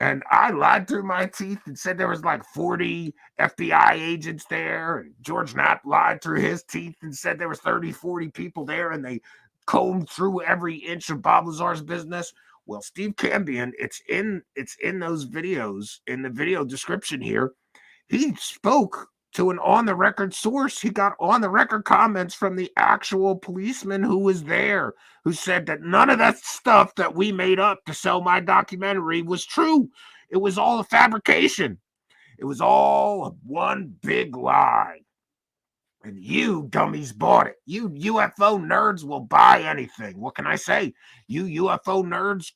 C: And I lied through my teeth and said there was like 40 FBI agents there. And George Knapp lied through his teeth and said there was 30, 40 people there. And they combed through every inch of Bob Lazar's business. Well, Steve Cambion, it's in those videos, in the video description here. He spoke to an on-the-record source. He got on-the-record comments from the actual policeman who was there, who said that none of that stuff that we made up to sell my documentary was true. It was all a fabrication. It was all one big lie. And you dummies bought it. You UFO nerds will buy anything. What can I say? You UFO nerds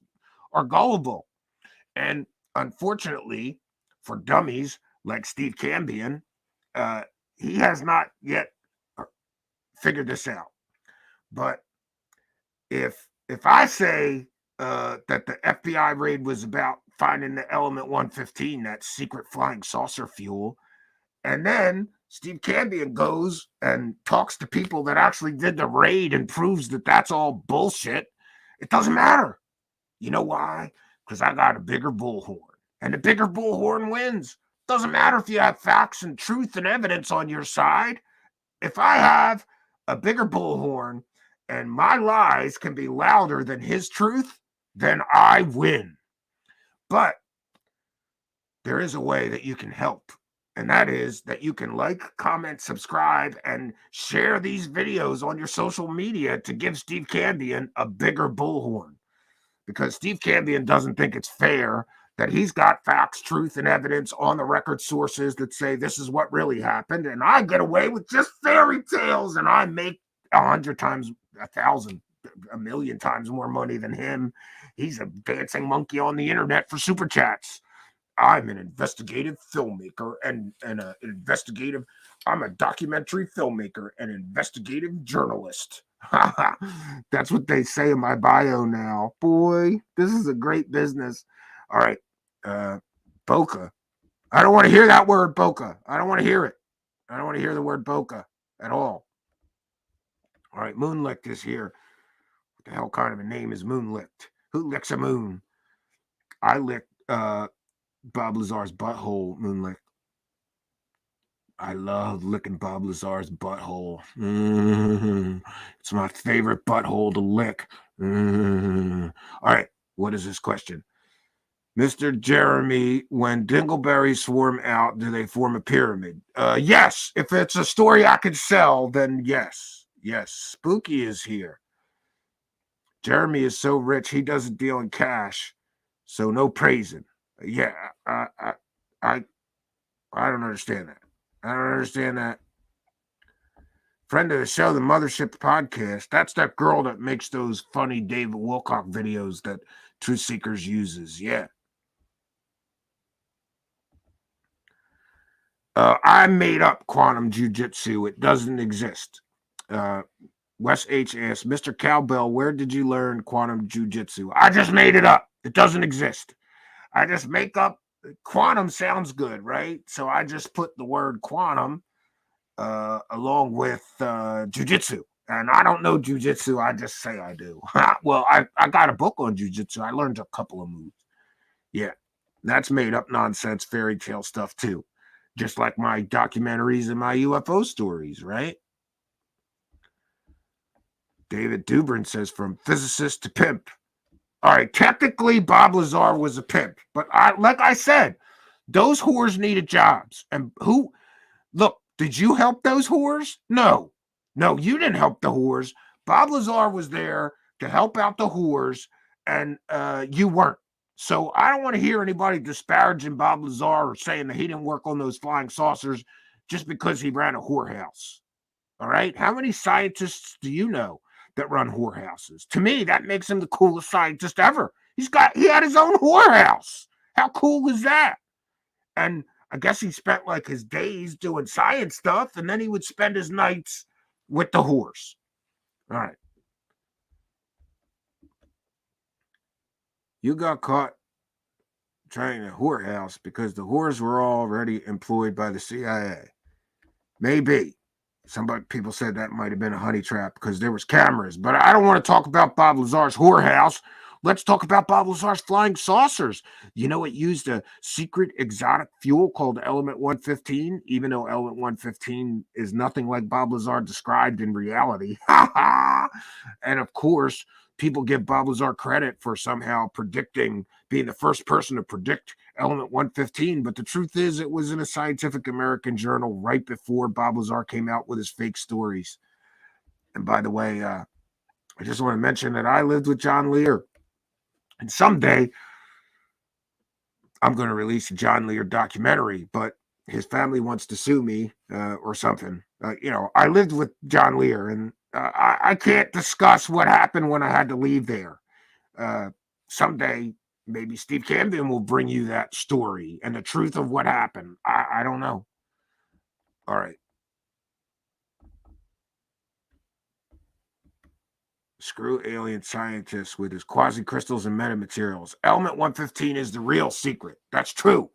C: are gullible. And unfortunately, for dummies like Steve Cambion, he has not yet figured this out. But if I say that the FBI raid was about finding the element 115, that secret flying saucer fuel, and then Steve Cambion goes and talks to people that actually did the raid and proves that that's all bullshit, it doesn't matter. You know why? Because I got a bigger bullhorn, and the bigger bullhorn wins. Doesn't matter if you have facts and truth and evidence on your side. If I have a bigger bullhorn and my lies can be louder than his truth, then I win. But there is a way that you can help. And that is that you can like, comment, subscribe, and share these videos on your social media to give Steve Cambion a bigger bullhorn. Because Steve Cambion doesn't think it's fair that he's got facts, truth, and evidence on the record sources that say this is what really happened, and I get away with just fairy tales, and I make 100 times, 1,000, 1,000,000 times more money than him. He's a dancing monkey on the internet for super chats. I'm an investigative filmmaker and I'm a documentary filmmaker and investigative journalist. That's what they say in my bio now. Boy, this is a great business. All right. Boca. I don't want to hear that word, Boca. I don't want to hear it. I don't want to hear the word Boca at all. All right. Moonlicked is here. What the hell kind of a name is Moonlicked? Who licks a moon? I lick Bob Lazar's butthole, Moonlick. I love licking Bob Lazar's butthole. It's my favorite butthole to lick. All right. What is this question? Mr. Jeremy, when dingleberries swarm out, do they form a pyramid? Yes. If it's a story I could sell, then yes. Yes. Spooky is here. Jeremy is so rich, he doesn't deal in cash, so no praising. Yeah, I don't understand that. I don't understand that. Friend of the show, the Mothership Podcast. That's that girl that makes those funny David Wilcock videos that Truth Seekers uses. Yeah. I made up quantum jujitsu. It doesn't exist. Wes H asks, Mr. Cowbell, where did you learn quantum jujitsu? I just made it up. It doesn't exist. I just make up. Quantum sounds good, right? So I just put the word quantum along with jujitsu. And I don't know jujitsu. I just say I do. Well, I got a book on jujitsu. I learned a couple of moves. Yeah, that's made up nonsense fairy tale stuff too. Just like my documentaries and my UFO stories, right? David Dubrin says, from physicist to pimp. All right, technically Bob Lazar was a pimp, but like I said, those whores needed jobs. And look, did you help those whores? No, you didn't help the whores. Bob Lazar was there to help out the whores, and you weren't. So I don't want to hear anybody disparaging Bob Lazar or saying that he didn't work on those flying saucers just because he ran a whorehouse. All right, how many scientists do you know that run whorehouses? To me, that makes him the coolest scientist ever. He had his own whorehouse. How cool is that? And I guess he spent like his days doing science stuff, and then he would spend his nights with the whores. All right. You got caught trying a whorehouse because the whores were already employed by the CIA. Maybe. People said that might have been a honey trap because there was cameras. But I don't want to talk about Bob Lazar's whorehouse. Let's talk about Bob Lazar's flying saucers. You know, it used a secret exotic fuel called Element 115, even though Element 115 is nothing like Bob Lazar described in reality. And of course, people give Bob Lazar credit for somehow being the first person to predict Element 115, but the truth is it was in a Scientific American journal right before Bob Lazar came out with his fake stories. And by the way, I just want to mention that I lived with John Lear, and someday I'm going to release a John Lear documentary, but his family wants to sue me or something. I lived with John Lear, and I can't discuss what happened when I had to leave there. Someday, maybe Steve Camden will bring you that story and the truth of what happened. I don't know. All right. Screw alien scientists with his quasi-crystals and metamaterials. Element 115 is the real secret. That's true.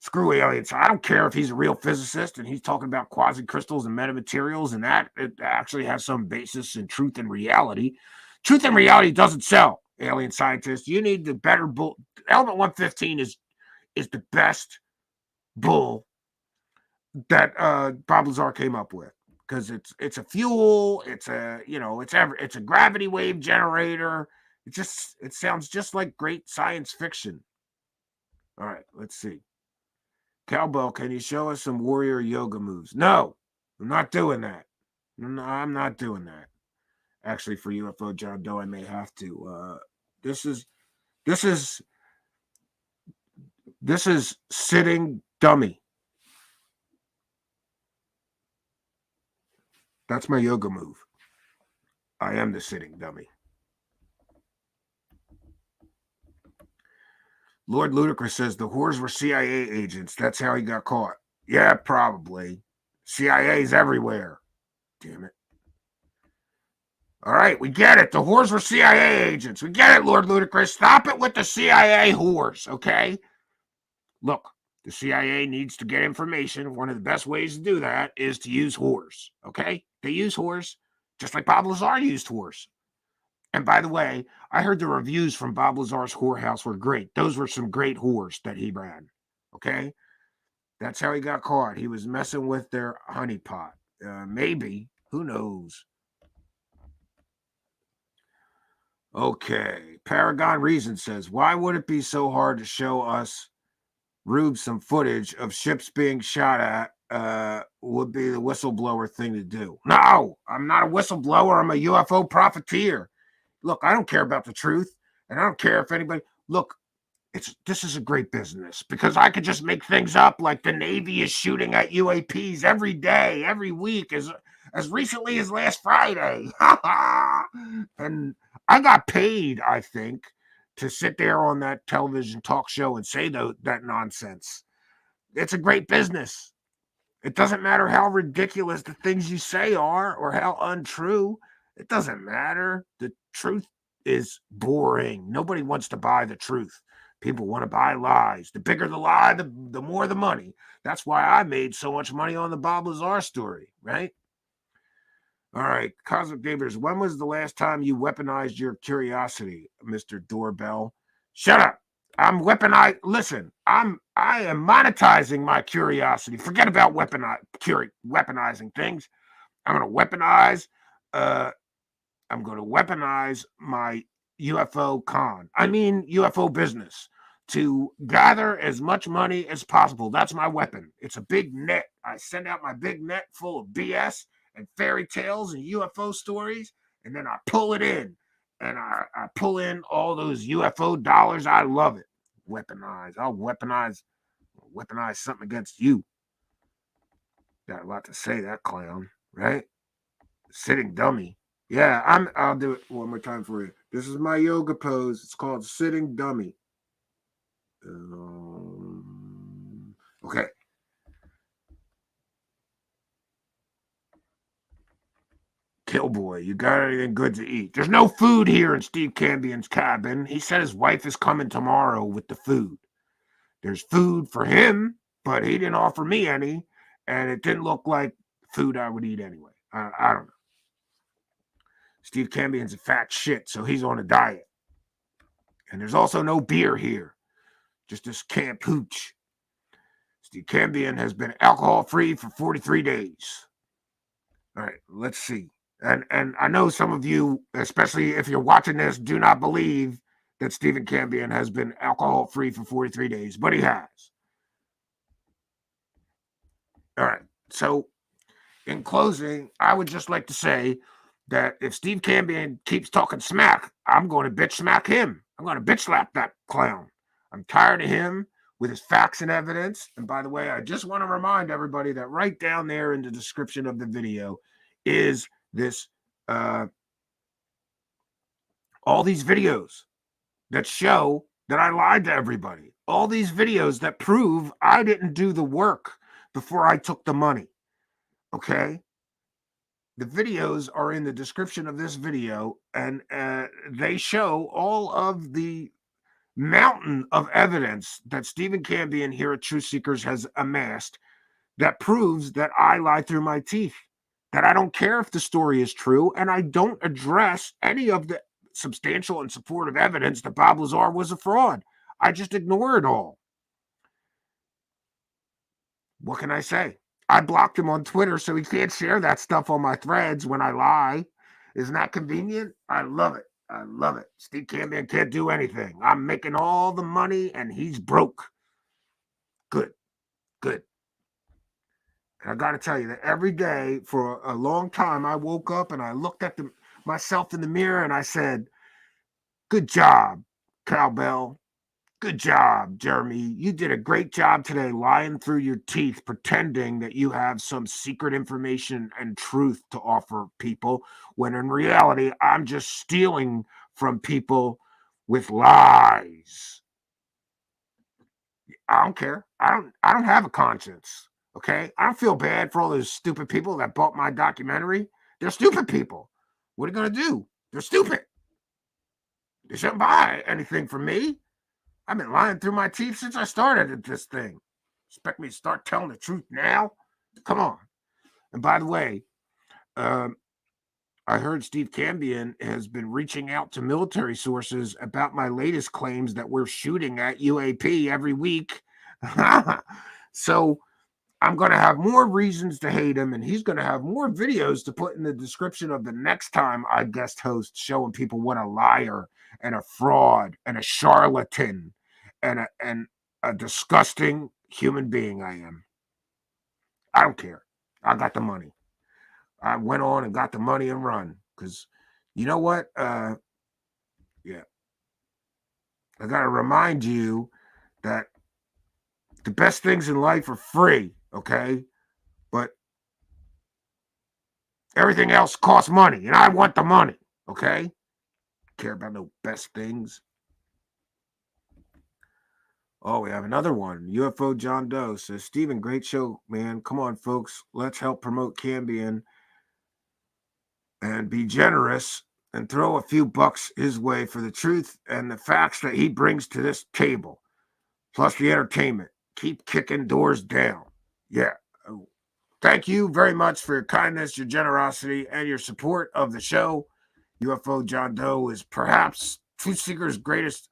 C: Screw aliens. I don't care if he's a real physicist and he's talking about quasi-crystals and metamaterials, and that it actually has some basis in truth and reality. Truth and reality doesn't sell, alien scientists. You need the better bull. Element 115 is the best bull that Bob Lazar came up with, because it's a fuel, it's a gravity wave generator. It sounds just like great science fiction. All right, let's see. Cowbell, can you show us some warrior yoga moves? No, I'm not doing that. No, I'm not doing that. Actually, for UFO John Doe, I may have to. This is sitting dummy. That's my yoga move. I am the sitting dummy. Lord Ludicrous says the whores were CIA agents. That's how he got caught. Yeah, probably. CIA's everywhere. Damn it. All right, we get it. The whores were CIA agents. We get it, Lord Ludicrous. Stop it with the CIA whores, okay? Look, the CIA needs to get information. One of the best ways to do that is to use whores, okay? They use whores just like Bob Lazar used whores. And by the way, I heard the reviews from Bob Lazar's whorehouse were great. Those were some great whores that he ran, okay? That's how he got caught. He was messing with their honeypot. Maybe. Who knows? Okay. Paragon Reason says, why would it be so hard to show us, Rube, some footage of ships being shot at? Would be the whistleblower thing to do. No, I'm not a whistleblower. I'm a UFO profiteer. Look, I don't care about the truth, and I don't care if anybody. Look, this is a great business because I could just make things up like the Navy is shooting at UAPs every day, every week, as recently as last Friday. And I got paid, I think, to sit there on that television talk show and say that nonsense. It's a great business. It doesn't matter how ridiculous the things you say are or how untrue. It doesn't matter. The truth is boring. Nobody wants to buy the truth. People want to buy lies. The bigger the lie, the more the money. That's why I made so much money on the Bob Lazar story, right? All right, Cosmic Neighbors, when was the last time you weaponized your curiosity, Mr. Doorbell? Shut up. I'm weaponized. Listen, I am monetizing my curiosity. Forget about weaponizing things. I'm going to weaponize. I'm going to weaponize my UFO business to gather as much money as possible. That's my weapon. It's a big net. I send out my big net full of BS and fairy tales and UFO stories, and then I pull it in. And I pull in all those UFO dollars. I love it. Weaponize. I'll weaponize something against you. Got a lot to say, that clown, right? Sitting dummy. Yeah, I'll do it one more time for you. This is my yoga pose. It's called sitting dummy. Okay. Killboy, you got anything good to eat? There's no food here in Steve Cambion's cabin. He said his wife is coming tomorrow with the food. There's food for him, but he didn't offer me any, and it didn't look like food I would eat anyway. I don't know. Steve Cambion's a fat shit, so he's on a diet. And there's also no beer here, just this camp hooch. Steve Cambion has been alcohol-free for 43 days. All right, let's see. And I know some of you, especially if you're watching this, do not believe that Stephen Cambion has been alcohol-free for 43 days, but he has. All right, so in closing, I would just like to say that if Steve Cambion keeps talking smack, I'm going to bitch smack him. I'm going to bitch slap that clown. I'm tired of him with his facts and evidence. And by the way, I just want to remind everybody that right down there in the description of the video is this all these videos that show that I lied to everybody. All these videos that prove I didn't do the work before I took the money. Okay? The videos are in the description of this video, and they show all of the mountain of evidence that Stephen Cambion here at Truth Seekers has amassed that proves that I lie through my teeth, that I don't care if the story is true, and I don't address any of the substantial and supportive evidence that Bob Lazar was a fraud. I just ignore it all. What can I say? I blocked him on Twitter so he can't share that stuff on my threads when I lie. Isn't that convenient? I love it. I love it. Steve Cambion can't do anything. I'm making all the money and he's broke. Good. Good. And I got to tell you that every day for a long time, I woke up and I looked at myself in the mirror and I said, good job, Cowbell. Good job, Jeremy. You did a great job today lying through your teeth, pretending that you have some secret information and truth to offer people, when in reality, I'm just stealing from people with lies. I don't care. I don't have a conscience. Okay? I don't feel bad for all those stupid people that bought my documentary. They're stupid people. What are you going to do? They're stupid. They shouldn't buy anything from me. I've been lying through my teeth since I started at this thing. Expect me to start telling the truth now? Come on. And by the way, I heard Steve Cambion has been reaching out to military sources about my latest claims that we're shooting at UAP every week. So I'm going to have more reasons to hate him, and he's going to have more videos to put in the description of the next time I guest host, showing people what a liar and a fraud and a charlatan and a disgusting human being I am. I don't care. I got the money. I went on and got the money and run, because you know what? Yeah. I got to remind you that the best things in life are free, okay? But everything else costs money, and I want the money, okay? Care about no best things. Oh, we have another one. UFO John Doe says, Stephen, great show, man. Come on, folks. Let's help promote Cambion and be generous and throw a few bucks his way for the truth and the facts that he brings to this table, plus the entertainment. Keep kicking doors down. Yeah. Thank you very much for your kindness, your generosity, and your support of the show. UFO John Doe is perhaps Truth Seeker's greatest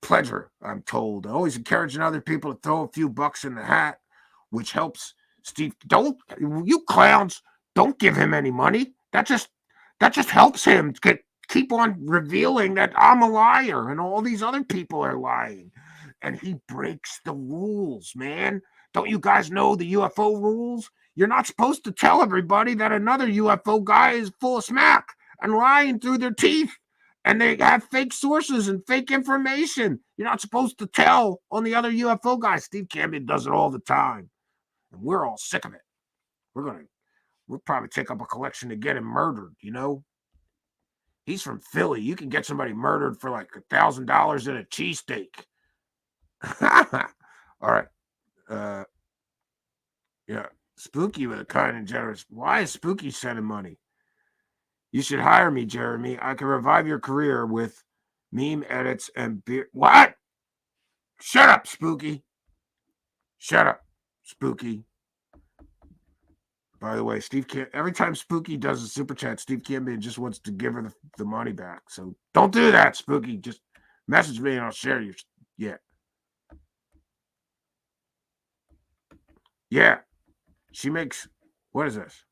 C: pleasure, I'm told. Always encouraging other people to throw a few bucks in the hat, which helps Steve. Don't, you clowns, don't give him any money. That just helps him keep on revealing that I'm a liar and all these other people are lying. And he breaks the rules, man. Don't you guys know the UFO rules? You're not supposed to tell everybody that another UFO guy is full of smack and lying through their teeth. And they have fake sources and fake information. You're not supposed to tell on the other UFO guys. Steve Cambion does it all the time. And we're all sick of it. We'll probably take up a collection to get him murdered, you know? He's from Philly. You can get somebody murdered for like $1,000 in a cheesesteak. All right. Yeah. Spooky with a kind and generous. Why is Spooky sending money? You should hire me, Jeremy. I can revive your career with meme edits and beer. What? Shut up, Spooky. Shut up, Spooky. By the way, every time Spooky does a super chat, Steve Cambion just wants to give her the money back. So don't do that, Spooky. Just message me and I'll share your. Yeah. Yeah. She makes. What is this?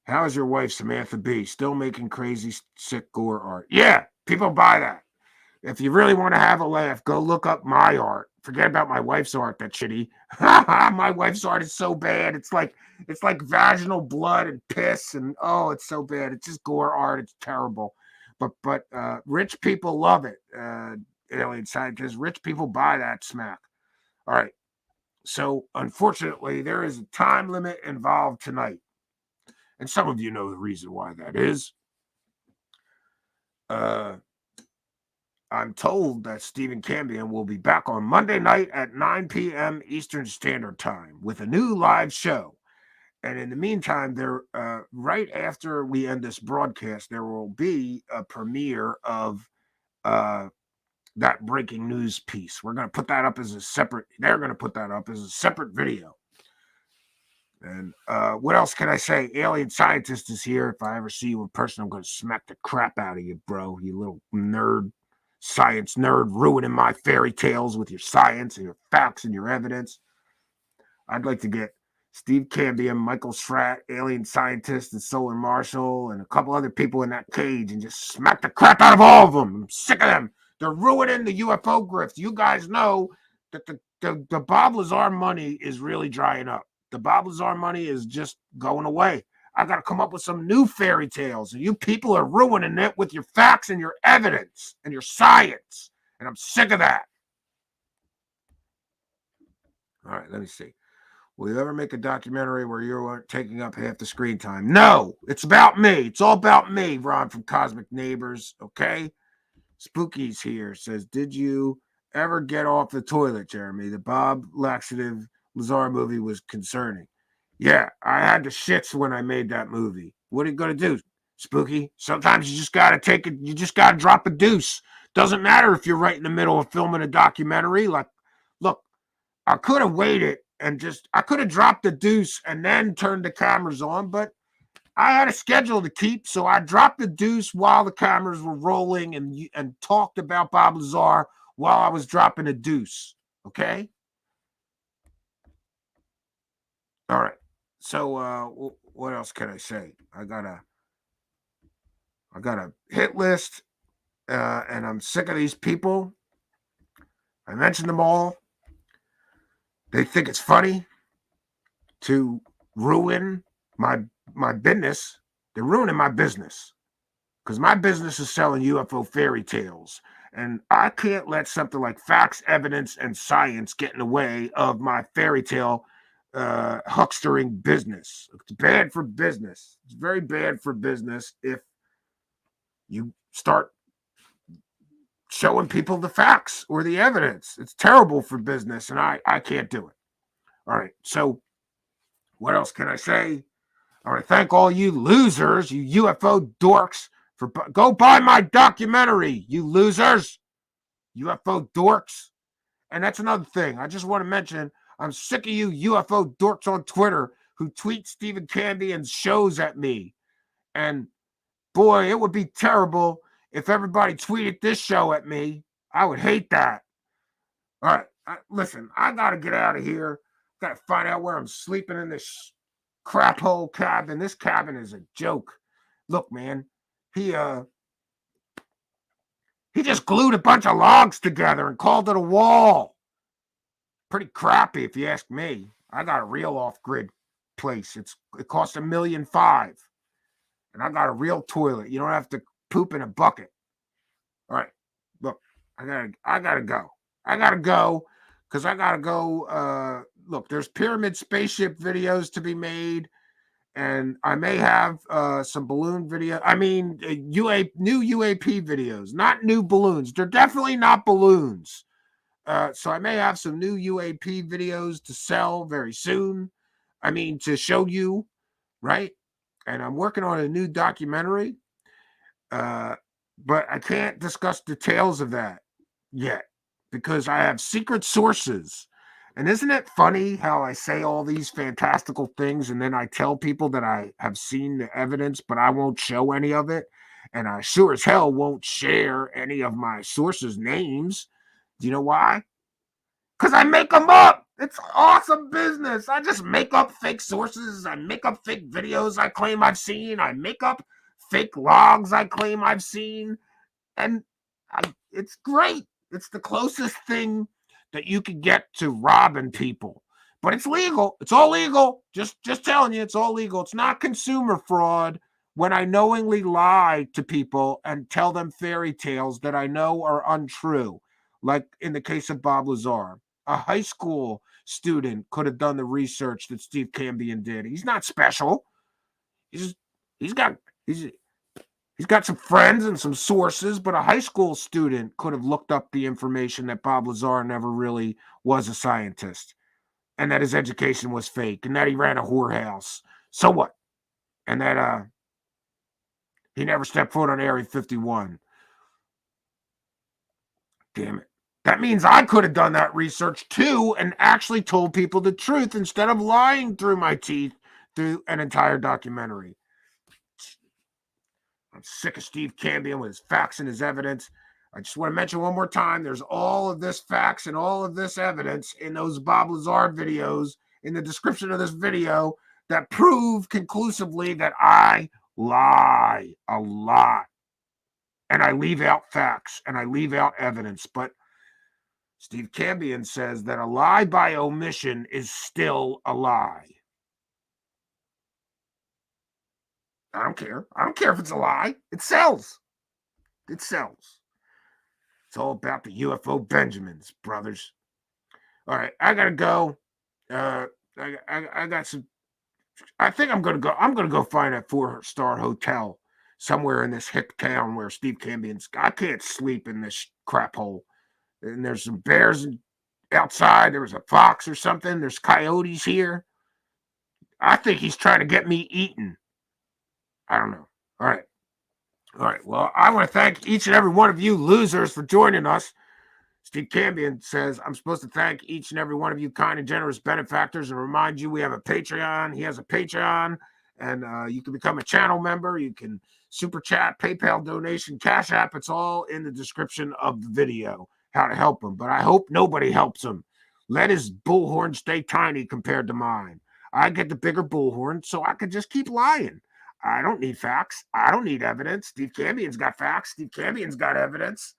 C: How is your wife, Samantha B, still making crazy, sick gore art? Yeah, people buy that. If you really want to have a laugh, go look up my art. Forget about my wife's art, that's shitty. My wife's art is so bad. It's like vaginal blood and piss, and oh, it's so bad. It's just gore art. It's terrible. But rich people love it. Alien scientists, rich people buy that smack. All right. So unfortunately, there is a time limit involved tonight. And some of you know the reason why that is. I'm told that Stephen Cambion will be back on Monday night at 9 p.m. Eastern Standard Time with a new live show. And in the meantime, right after we end this broadcast, there will be a premiere of that breaking news piece. We're going to put that up as a separate. They're going to put that up as a separate video. And what else can I say? Alien Scientist is here. If I ever see you in person, I'm going to smack the crap out of you, bro. You little nerd, science nerd, ruining my fairy tales with your science and your facts and your evidence. I'd like to get Steve Cambion, Michael Schratt, Alien Scientist, and Solar Marshall, and a couple other people in that cage and just smack the crap out of all of them. I'm sick of them. They're ruining the UFO grift. You guys know that the Bob Lazar money is really drying up. The Bob Lazar money is just going away. I got to come up with some new fairy tales. And you people are ruining it with your facts and your evidence and your science. And I'm sick of that. All right, let me see. Will you ever make a documentary where you're taking up half the screen time? No, it's about me. It's all about me, Ron from Cosmic Neighbors, okay? Spooky's here, says, did you ever get off the toilet, Jeremy? The Bob Lazar movie was concerning. Yeah, I had the shits when I made that movie. What are you going to do, Spooky? Sometimes you just got to take it. You just got to drop a deuce. Doesn't matter if you're right in the middle of filming a documentary. Like, look, I could have waited and I could have dropped the deuce and then turned the cameras on, but I had a schedule to keep, so I dropped the deuce while the cameras were rolling and talked about Bob Lazar while I was dropping the deuce. Okay? All right. So what else can I say? I got a hit list, and I'm sick of these people. I mentioned them all. They think it's funny to ruin my business. They're ruining my business because my business is selling UFO fairy tales. And I can't let something like facts, evidence, and science get in the way of my fairy tale huckstering business. It's bad for business. It's very bad for business if you start showing people the facts or the evidence. It's terrible for business, and I can't do it. All right, so what else can I say? I want to thank all you losers, you UFO dorks, for go buy my documentary, you losers, UFO dorks. And that's another thing. I just want to mention, I'm sick of you UFO dorks on Twitter who tweet Stephen Cambion's shows at me. And boy, it would be terrible if everybody tweeted this show at me. I would hate that. All right, listen, I got to get out of here. Got to find out where I'm sleeping in this crap hole cabin. This cabin is a joke. Look, man, he just glued a bunch of logs together and called it a wall. Pretty crappy, if you ask me. I got a real off-grid place. It costs $1.5 million, and I got a real toilet. You don't have to poop in a bucket. All right, look, I gotta go. I gotta go because I gotta go. Look, there's pyramid spaceship videos to be made, and I may have some balloon video. I mean, new UAP videos, not new balloons. They're definitely not balloons. So I may have some new UAP videos to sell very soon. I mean, to show you, right? And I'm working on a new documentary, but I can't discuss details of that yet because I have secret sources. And isn't it funny how I say all these fantastical things and then I tell people that I have seen the evidence, but I won't show any of it? And I sure as hell won't share any of my sources' names. Do you know why? Because I make them up. It's awesome business. I just make up fake sources. I make up fake videos I claim I've seen. I make up fake logs I claim I've seen. And it's great. It's the closest thing that you can get to robbing people. But it's legal. It's all legal. Just telling you, it's all legal. It's not consumer fraud when I knowingly lie to people and tell them fairy tales that I know are untrue, like in the case of Bob Lazar. A high school student could have done the research that Steve Cambion did. He's not special. He's got some friends and some sources, but a high school student could have looked up the information that Bob Lazar never really was a scientist, and that his education was fake, and that he ran a whorehouse. So what? And that he never stepped foot on Area 51. Damn it. That means I could have done that research too and actually told people the truth instead of lying through my teeth through an entire documentary. I'm sick of Steve Cambion with his facts and his evidence. I just want to mention one more time, there's all of this facts and all of this evidence in those Bob Lazar videos in the description of this video that prove conclusively that I lie a lot. And I leave out facts and I leave out evidence. But Steve Cambion says that a lie by omission is still a lie. I don't care. I don't care if it's a lie. It sells. It sells. It's all about the UFO Benjamins, brothers. All right, I gotta go. I got some. I think I'm gonna go. I'm gonna go find a 4-star hotel somewhere in this hick town where Steve Cambion's. I can't sleep in this crap hole. And there's some bears outside. There was a fox or something. There's coyotes here. I think he's trying to get me eaten. I don't know. All right. All right. Well, I want to thank each and every one of you losers for joining us. Steve Cambion says, I'm supposed to thank each and every one of you kind and generous benefactors and remind you we have a Patreon. He has a Patreon, and you can become a channel member. You can super chat, PayPal donation, Cash App. It's all in the description of the video, how to help him. But I hope nobody helps him. Let his bullhorn stay tiny compared to mine. I get the bigger bullhorn so I can just keep lying. I don't need facts. I don't need evidence. Steve Cambion's got facts. Steve Cambion's got evidence.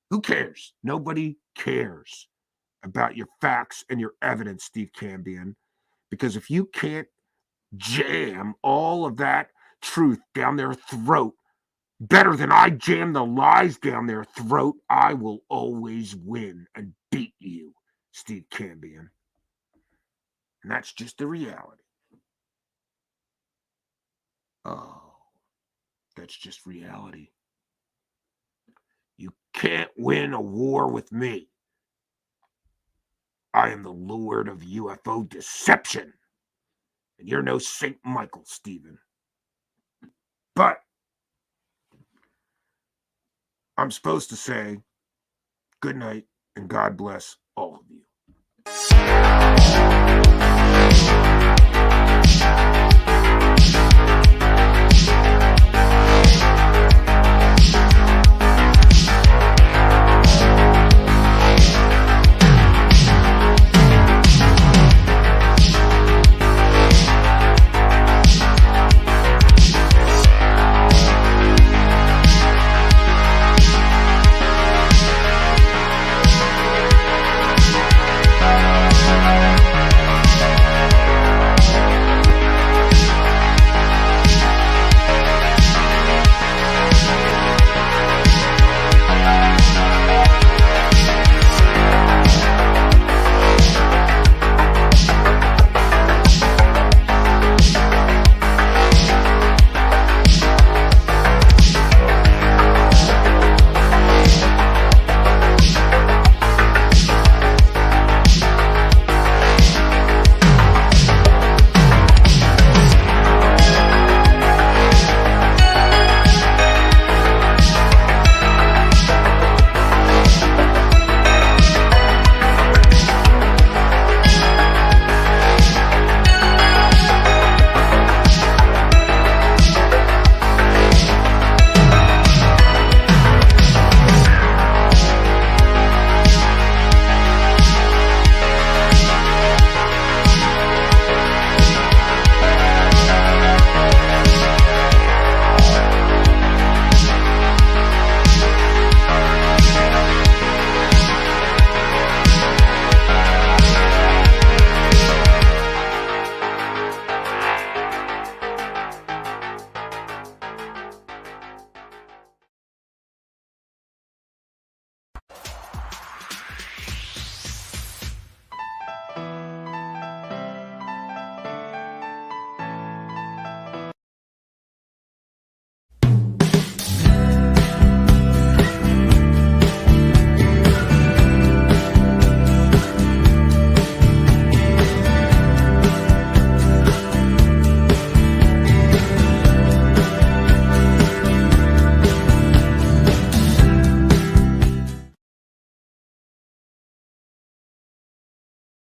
C: Who cares? Nobody cares about your facts and your evidence, Steve Cambion. Because if you can't jam all of that truth down their throat better than I jam the lies down their throat, I will always win and beat you, Steve Cambion. And that's just the reality. Oh, that's just reality. You can't win a war with me. I am the Lord of UFO deception. And you're no St. Michael, Stephen. But I'm supposed to say good night and God bless all of you.